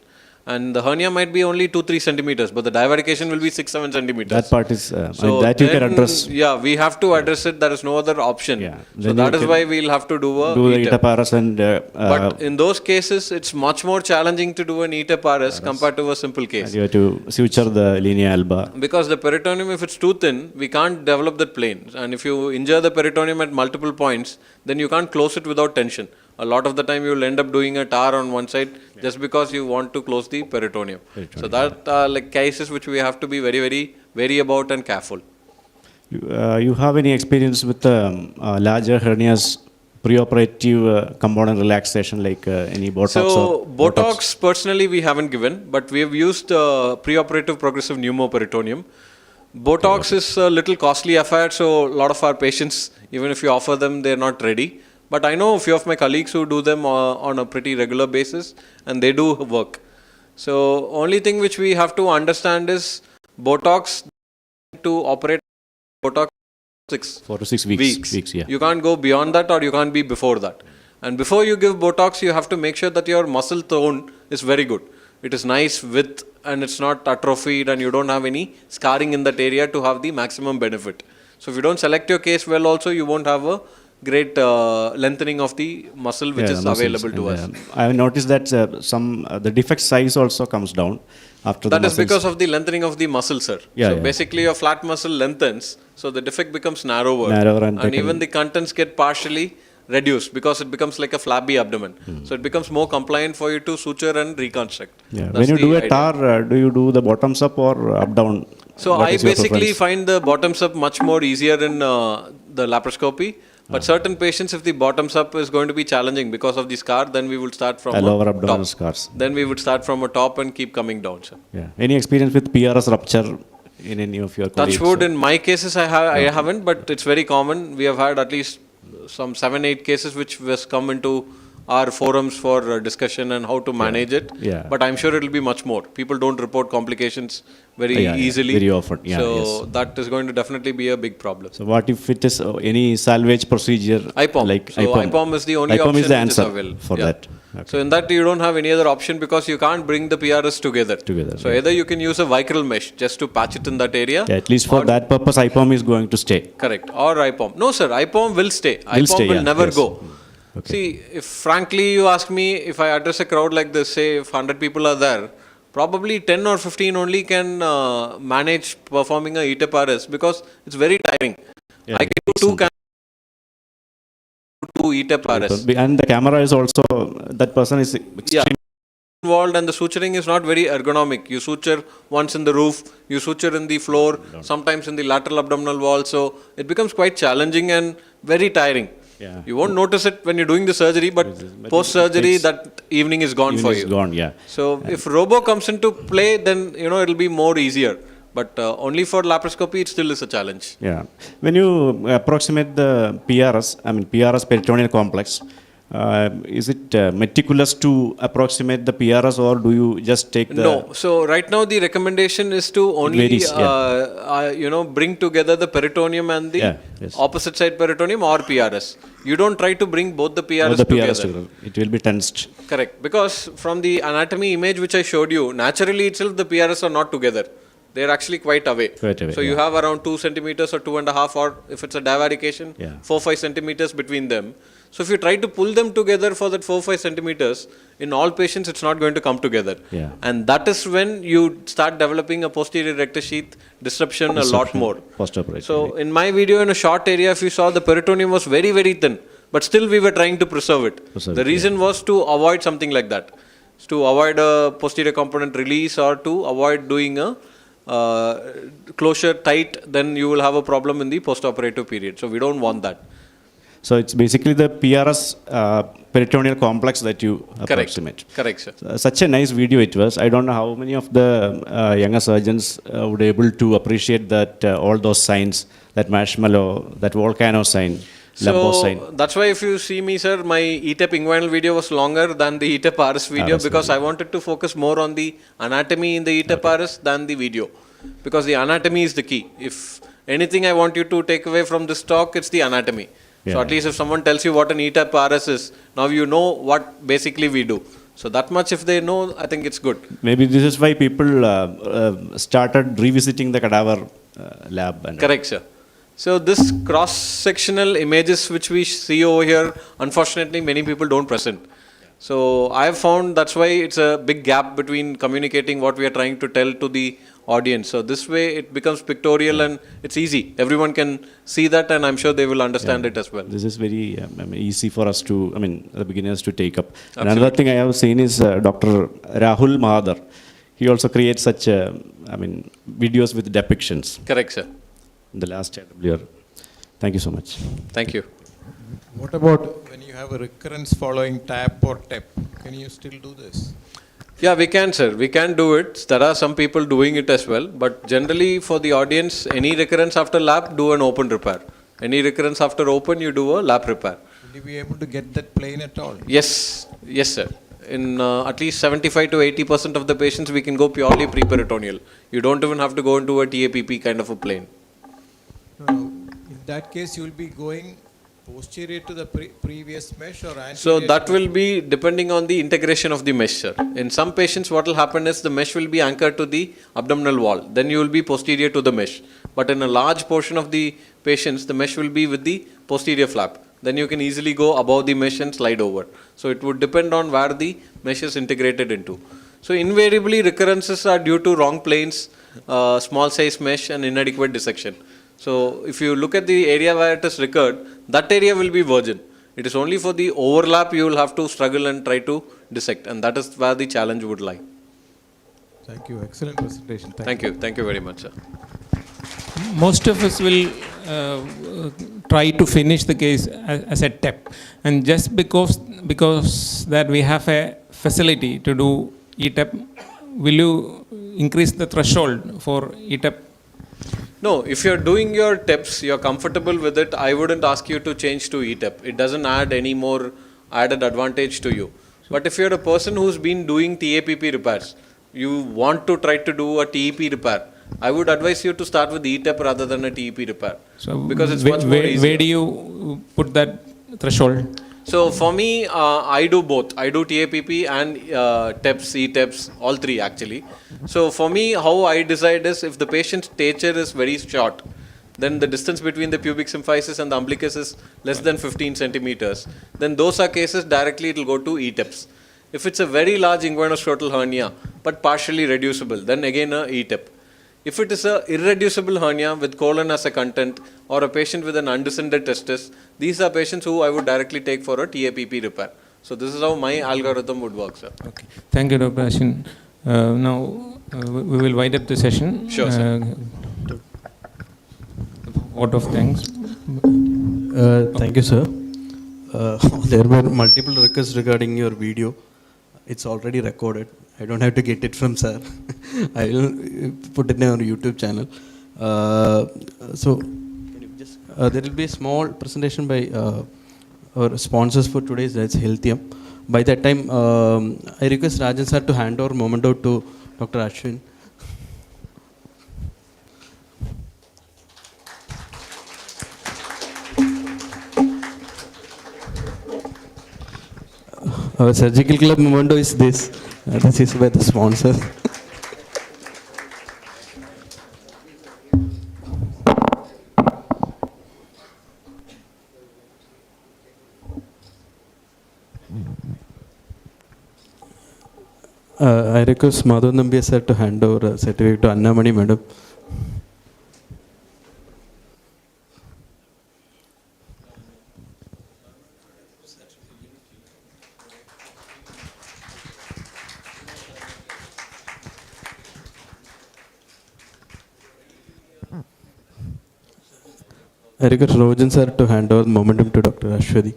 Speaker 9: And the hernia might be only 2-3 centimeters, but the divarication will be 6-7 centimeters.
Speaker 10: That part is,
Speaker 9: so
Speaker 10: that you can address.
Speaker 9: Yeah, we have to address it. There is no other option.
Speaker 10: Yeah.
Speaker 9: So that is why we'll have to do a
Speaker 10: the
Speaker 9: ETEP.
Speaker 10: ETEP RS and...
Speaker 9: But in those cases, it's much more challenging to do an ETEP RS compared to a simple case.
Speaker 10: you have to suture the linea alba.
Speaker 9: Because the peritoneum, if it's too thin, we can't develop that plane. And if you injure the peritoneum at multiple points, then you can't close it without tension. A lot of the time you will end up doing a TAR on one side just because you want to close the peritoneum. So that are like cases which we have to be very, very wary about and careful.
Speaker 10: You have any experience with larger hernias, preoperative component relaxation, like any Botox?
Speaker 9: So
Speaker 10: or
Speaker 9: Botox personally we haven't given, but we have used preoperative progressive pneumoperitoneum. Botox is a little costly affair, so a lot of our patients, even if you offer them, they're not ready. But I know a few of my colleagues who do them on a pretty regular basis, and they do work. So only thing which we have to understand is Botox to operate Botox
Speaker 10: 4 to 6 weeks. Yeah.
Speaker 9: You can't go beyond that or you can't be before that. And before you give Botox, you have to make sure that your muscle tone is very good. It is nice width and it's not atrophied and you don't have any scarring in that area to have the maximum benefit. So if you don't select your case well also, you won't have a great lengthening of the muscle which is available to us.
Speaker 10: I have noticed that the defect size also comes down after
Speaker 9: that
Speaker 10: the
Speaker 9: is because of the lengthening of the muscle, sir.
Speaker 10: Yeah,
Speaker 9: so basically your flat muscle lengthens, so the defect becomes narrower
Speaker 10: and
Speaker 9: even the contents get partially reduced because it becomes like a flabby abdomen. So it becomes more compliant for you to suture and reconstruct.
Speaker 10: Yeah. When you do a TAR, do you do the bottoms up or up down?
Speaker 9: So I basically find the bottoms up much more easier in the laparoscopy. But certain patients, if the bottoms up is going to be challenging because of the scar, then we would start from
Speaker 10: lower abdominal
Speaker 9: top.
Speaker 10: scars.
Speaker 9: Then we would start from a top and keep coming down, sir.
Speaker 10: Yeah. Any experience with PRS rupture in any of your colleagues?
Speaker 9: Touch wood, in my cases I haven't, but it's very common. We have had at least some 7-8 cases which has come into our forums for discussion and how to manage it.
Speaker 10: Yeah.
Speaker 9: But I'm sure it will be much more. People don't report complications very easily.
Speaker 10: Very often. Yeah,
Speaker 9: so that is going to definitely be a big problem.
Speaker 10: So what if it is any salvage procedure?
Speaker 9: IPOM.
Speaker 10: Like
Speaker 9: so IPOM is the only
Speaker 10: IPOM
Speaker 9: option
Speaker 10: is the
Speaker 9: which is
Speaker 10: answer
Speaker 9: available.
Speaker 10: for that. Okay.
Speaker 9: So in that you don't have any other option because you can't bring the PRS together. So either you can use a vicryl mesh just to patch it in that area.
Speaker 10: Yeah, at least for that purpose, IPOM is going to stay.
Speaker 9: Correct. Or IPOM. No, sir. IPOM will stay. IPOM will never go. Okay. See, if frankly you ask me, if I address a crowd like this, say if 100 people are there, probably 10 or 15 only can manage performing a ETEP RS because it's very tiring. Yeah, I can do 2 ETEP RS.
Speaker 10: And the camera is also, that person is extremely
Speaker 9: involved, and the suturing is not very ergonomic. You suture once in the roof, you suture in the floor, sometimes in the lateral abdominal wall, so it becomes quite challenging and very tiring.
Speaker 10: Yeah.
Speaker 9: You won't notice it when you're doing the surgery, but post-surgery, that evening is gone for you.
Speaker 10: Gone, yeah.
Speaker 9: So if robo comes into play, then it'll be more easier. But only for laparoscopy, it still is a challenge.
Speaker 10: Yeah. When you approximate the PRS, PRS peritoneal complex, is it meticulous to approximate the PRS, or do you just take the...
Speaker 9: No. So right now the recommendation is to only bring together the peritoneum and the opposite side peritoneum or PRS. You don't try to bring both the PRS together.
Speaker 10: It will be tensed.
Speaker 9: Correct. Because from the anatomy image which I showed you, naturally itself the PRS are not together. They are actually quite away. So you have around 2 centimeters or 2.5, or if it's a divarication, 4-5 centimeters between them. So if you try to pull them together for that 4-5 centimeters, in all patients it's not going to come together. And that is when you start developing a posterior rectus sheath disruption a lot more. So in my video, in a short area, if you saw, the peritoneum was very, very thin, but still we were trying to preserve it. The reason was to avoid something like that. To avoid a posterior component release, or to avoid doing a closure tight, then you will have a problem in the postoperative period. So we don't want that.
Speaker 10: So it's basically the PRS peritoneal complex that you approximate.
Speaker 9: Correct, sir.
Speaker 10: Such a nice video it was. I don't know how many of the younger surgeons would be able to appreciate that all those signs, that that volcano sign.
Speaker 9: So that's why if you see me, sir, my ETEP inguinal video was longer than the ETEP RS video, because I wanted to focus more on the anatomy in the ETEP RS than the video, because the anatomy is the key. If anything I want you to take away from this talk, it's the anatomy. So at least if someone tells you what an ETEP RS is, now you know what basically we do. So that much if they know, I think it's good.
Speaker 10: Maybe this is why people started revisiting the cadaver lab.
Speaker 9: Correct, sir. So this cross-sectional images which we see over here, unfortunately many people don't present. So I have found that's why it's a big gap between communicating what we are trying to tell to the audience. So this way it becomes pictorial and it's easy. Everyone can see that, and I'm sure they will understand it as well.
Speaker 10: This is very easy for us to, the beginners to take up. Another thing I have seen is Dr. Rahul Mahadar. He also creates such, videos with depictions.
Speaker 9: Correct, sir.
Speaker 10: In the last AWR. Thank you so much.
Speaker 9: Thank you.
Speaker 11: What about when you have a recurrence following TAP or TEP? Can you still do this?
Speaker 9: Yeah, we can, sir. We can do it. There are some people doing it as well. But generally for the audience, any recurrence after lap, do an open repair. Any recurrence after open, you do a lap repair.
Speaker 11: Will you be able to get that plane at all?
Speaker 9: Yes. Yes, sir. In at least 75 to 80% of the patients, we can go purely pre-peritoneal. You don't even have to go into a TAPP kind of a plane.
Speaker 11: In that case, you will be going posterior to the previous mesh or anterior?
Speaker 9: So that will be depending on the integration of the mesh, sir. In some patients, what will happen is the mesh will be anchored to the abdominal wall. Then you will be posterior to the mesh. But in a large portion of the patients, the mesh will be with the posterior flap. Then you can easily go above the mesh and slide over. So it would depend on where the mesh is integrated into. So invariably, recurrences are due to wrong planes, small size mesh, and inadequate dissection. So if you look at the area where it is recurred, that area will be virgin. It is only for the overlap you will have to struggle and try to dissect, and that is where the challenge would lie.
Speaker 11: Thank you. Excellent presentation.
Speaker 9: Thank you. Thank you very much, sir.
Speaker 1: Most of us will try to finish the case as a TEP, and just because that we have a facility to do ETEP, will you increase the threshold for ETEP?
Speaker 9: No, if you're doing your TEPs, you're comfortable with it, I wouldn't ask you to change to ETEP. It doesn't add any more added advantage to you. But if you're a person who's been doing TAPP repairs, you want to try to do a TEP repair, I would advise you to start with ETEP rather than a TEP repair.
Speaker 1: So
Speaker 9: because it's much more easier.
Speaker 1: Where do you put that threshold?
Speaker 9: So for me, I do both. I do TAPP and TEPs, ETEPs, all three actually. So for me, how I decide is if the patient's stature is very short, then the distance between the pubic symphysis and the umbilicus is less than 15 centimeters, then those are cases directly it will go to ETEPs. If it's a very large inguinal scrotal hernia, but partially reducible, then again a ETEP. If it is a irreducible hernia with colon as a content or a patient with an undescended testis, these are patients who I would directly take for a TAPP repair. So this is how my algorithm would work, sir.
Speaker 1: Okay. Thank you, Dr. Ashin. Now we will wind up the session.
Speaker 9: Sure, sir.
Speaker 1: Vote of thanks.
Speaker 2: Thank you, sir. There were multiple requests regarding your video. It's already recorded. I don't have to get it from sir. I will put it on our YouTube channel. There will be a small presentation by our sponsors for today. That's Healthium. By that time, I request Rajan sir to hand over Momento to Dr. Ashwin. Our surgical club Momento is this. This is by the sponsor. I request Madhav Nambiya sir to hand over a certificate to Annamani madam. I request Rojan sir to hand over momentum to Dr. Ashwadi.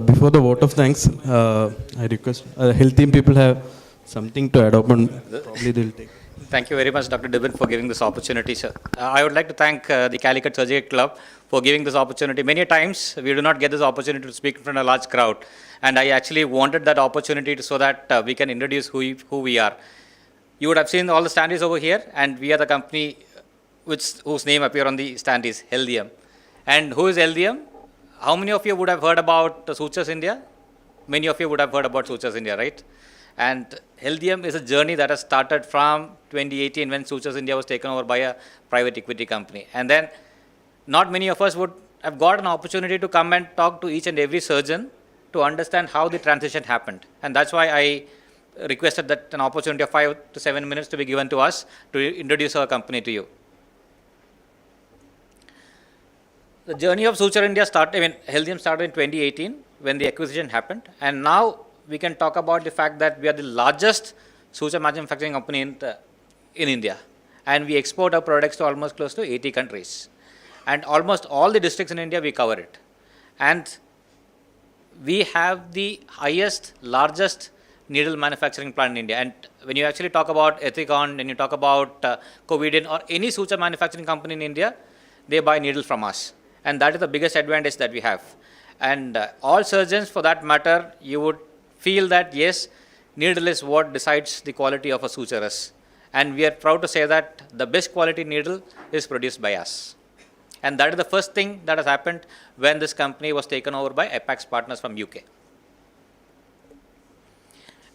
Speaker 2: Before the vote of thanks, I request health team people have something to add up and probably they'll take.
Speaker 12: Thank you very much, Dr. Dibin, for giving this opportunity, sir. I would like to thank the Calicut Surgical Club for giving this opportunity. Many times, we do not get this opportunity to speak in front of a large crowd. And I actually wanted that opportunity so that we can introduce who we are. You would have seen all the standees over here, and we are the company whose name appear on the standees, Healthium. And who is Healthium? How many of you would have heard about Sutures India? Many of you would have heard about Sutures India, right? And Healthium is a journey that has started from 2018 when Sutures India was taken over by a private equity company. And then not many of us would have got an opportunity to come and talk to each and every surgeon to understand how the transition happened. And that's why I requested that an opportunity of 5 to 7 minutes to be given to us to introduce our company to you. The journey of Suture India Healthium started in 2018 when the acquisition happened. And now we can talk about the fact that we are the largest suture manufacturing company in India. And we export our products to almost close to 80 countries. And almost all the districts in India, we cover it. And we have the highest, largest needle manufacturing plant in India. And when you actually talk about Ethicon, when you talk about Covidien or any suture manufacturing company in India, they buy needles from us. And that is the biggest advantage that we have. And all surgeons, for that matter, you would feel that, yes, needle is what decides the quality of a suturist. And we are proud to say that the best quality needle is produced by us. And that is the first thing that has happened when this company was taken over by Apex Partners from UK.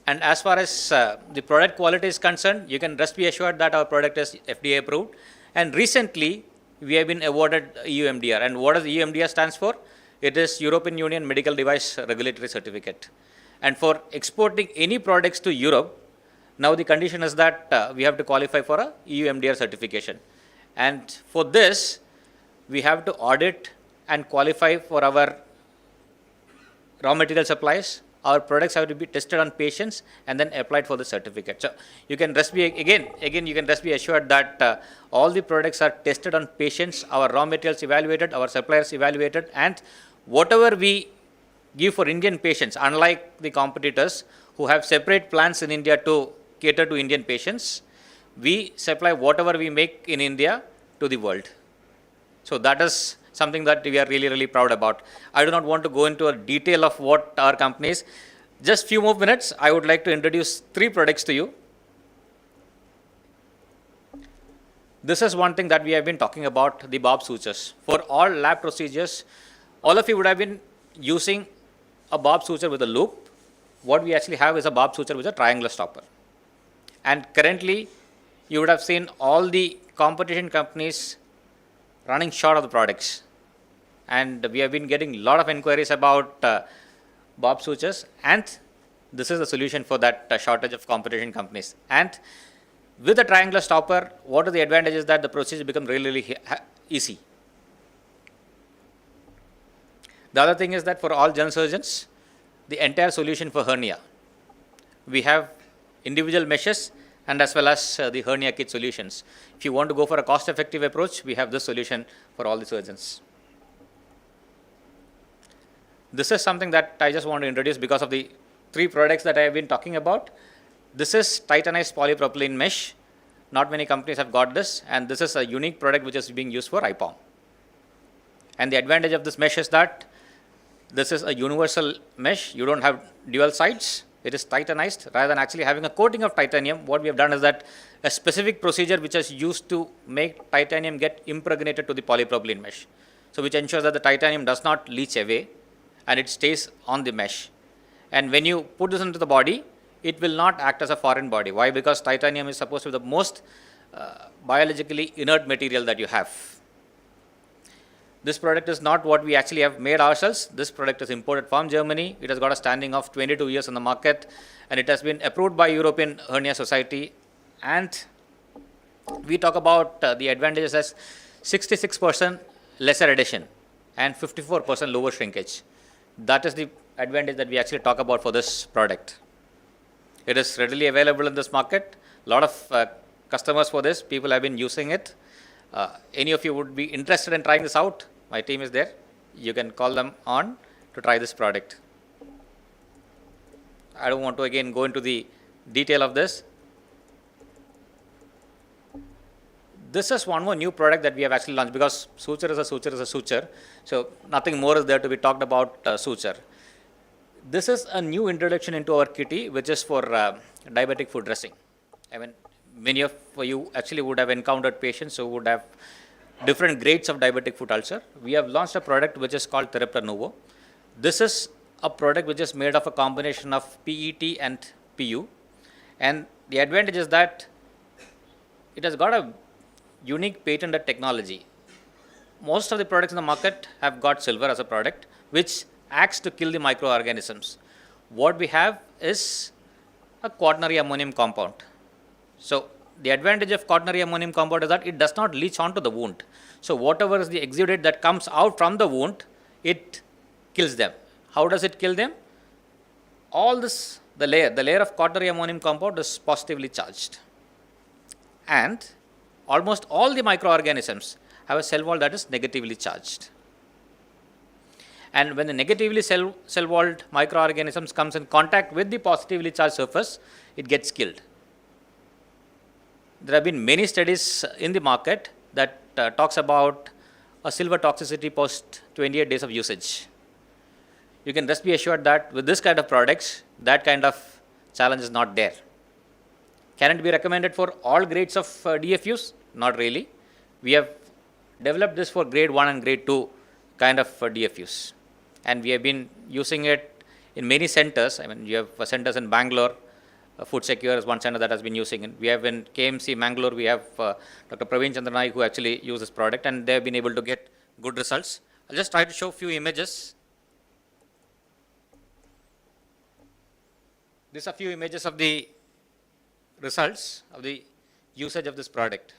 Speaker 12: And as far as the product quality is concerned, you can rest be assured that our product is FDA approved. And recently, we have been awarded EU MDR. And what does EU MDR stands for? It is European Union Medical Device Regulatory Certificate. And for exporting any products to Europe, now the condition is that we have to qualify for a EU MDR certification. And for this, we have to audit and qualify for our raw material supplies. Our products have to be tested on patients and then applied for the certificate. So you can rest be again you can rest be assured that all the products are tested on patients, our raw materials evaluated, our suppliers evaluated, and whatever we give for Indian patients, unlike the competitors who have separate plants in India to cater to Indian patients, we supply whatever we make in India to the world. So that is something that we are really, really proud about. I do not want to go into a detail of what our company is. Just few more minutes, I would like to introduce 3 products to you. This is one thing that we have been talking about, the barb sutures. For all lab procedures, all of you would have been using a barb suture with a loop. What we actually have is a barb suture with a triangular stopper. And currently, you would have seen all the competition companies running short of the products. and we have been getting a lot of inquiries about Bob sutures, and this is the solution for that shortage of competition companies. And with the triangular stopper, what are the advantages? That the procedure becomes really, really easy. The other thing is that for all general surgeons, the entire solution for hernia, we have individual meshes and as well as the hernia kit solutions. If you want to go for a cost-effective approach, we have this solution for all the surgeons. This is something that I just want to introduce because of the 3 products that I have been talking about. This is titanized polypropylene mesh. Not many companies have got this, and this is a unique product which is being used for IPOM. And the advantage of this mesh is that this is a universal mesh. You don't have dual sides. It is titanized. Rather than actually having a coating of titanium, what we have done is that a specific procedure which is used to make titanium get impregnated to the polypropylene mesh. So which ensures that the titanium does not leach away and it stays on the mesh. And when you put this into the body, it will not act as a foreign body. Why? Because titanium is supposed to be the most biologically inert material that you have. This product is not what we actually have made ourselves. This product is imported from Germany. It has got a standing of 22 years in the market, and it has been approved by European Hernia Society. And we talk about the advantages as 66% lesser adhesion and 54% lower shrinkage. That is the advantage that we actually talk about for this product. It is readily available in this market. A lot of customers for this, people have been using it. Any of you would be interested in trying this out, my team is there. You can call them on to try this product. I don't want to again go into the detail of this. This is one more new product that we have actually launched, because suture is a suture is a suture. So nothing more is there to be talked about suture. This is a new introduction into our kitty, which is for diabetic foot dressing. I mean, many of you actually would have encountered patients who would have different grades of diabetic foot ulcer. We have launched a product which is called Therapter Novo. This is a product which is made of a combination of PET and PU. And the advantage is that it has got a unique patented technology. Most of the products in the market have got silver as a product, which acts to kill the microorganisms. What we have is a quaternary ammonium compound. So the advantage of quaternary ammonium compound is that it does not leach onto the wound. So whatever is the exudate that comes out from the wound, it kills them. How does it kill them? All this, the layer of quaternary ammonium compound is positively charged. And almost all the microorganisms have a cell wall that is negatively charged. And when the negatively cell-walled microorganisms comes in contact with the positively charged surface, it gets killed. There have been many studies in the market that talks about a silver toxicity post 28 days of usage. You can just be assured that with this kind of products, that kind of challenge is not there. Can it be recommended for all grades of DFUs? Not really. We have developed this for grade 1 and grade 2 kind of DFUs. And we have been using it in many centers. I mean, you have centers in Bangalore. Food Secure is one center that has been using it. We have in KMC Mangalore, we have Dr. Praveen Chandranai who actually uses this product, and they have been able to get good results. I'll just try to show a few images. These are a few images of the results of the usage of this product.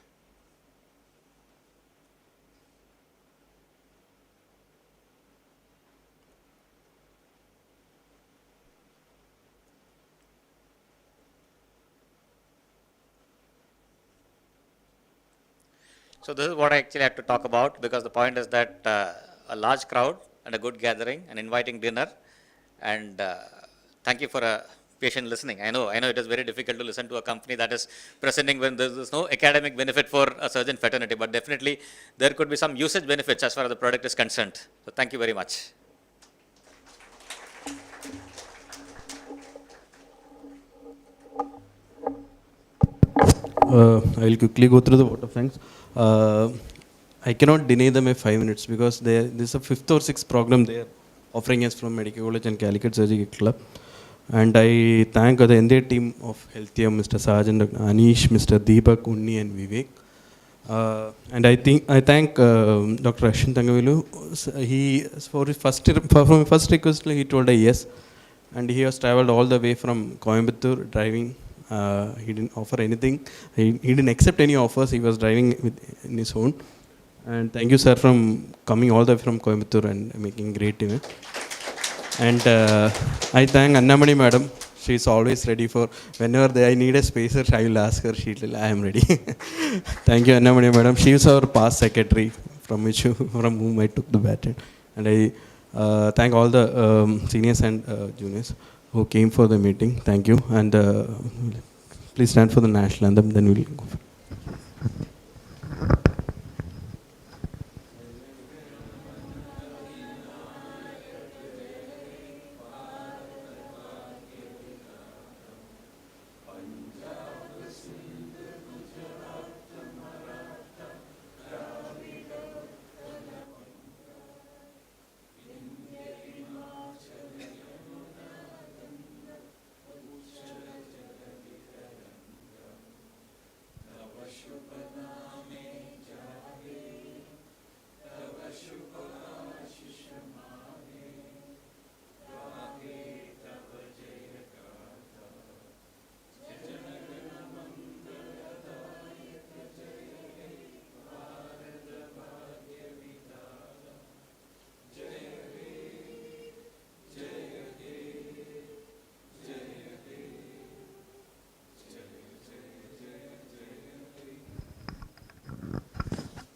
Speaker 12: So this is what I actually had to talk about, because the point is that a large crowd and a good gathering, an inviting dinner, and thank you for a patient listening. I know it is very difficult to listen to a company that is presenting when there is no academic benefit for a surgeon fraternity, but definitely there could be some usage benefits as far as the product is concerned. So thank you very much.
Speaker 2: I will quickly go through the vote of thanks. I cannot deny them a 5 minutes because this is a 5th or 6th program they are offering us from Medical College and Calicut Surgical Club. And I thank the entire team of Healthium, Mr. Sajan, Dr. Anish, Mr. Deepak, Unni and Vivek. And I thank Dr. Ashin Tangavilu. He for his first request he told a yes, and he has traveled all the way from Coimbatore driving. He didn't offer anything. He didn't accept any offers. He was driving in his own. And thank you, sir, from coming all the way from Coimbatore and making great event. And I thank Annamani madam. She is always ready for whenever I need a spacer, I will ask her. I am ready. Thank you, Annamani madam. She is our past secretary from whom I took the baton. And I thank all the seniors and juniors who came for the meeting. Thank you. And please stand for the national anthem. Then we'll go.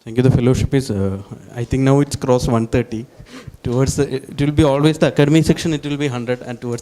Speaker 2: Thank you. The fellowship is, I think now it's crossed 130. Towards it will be always the academy section, it will be 100, and towards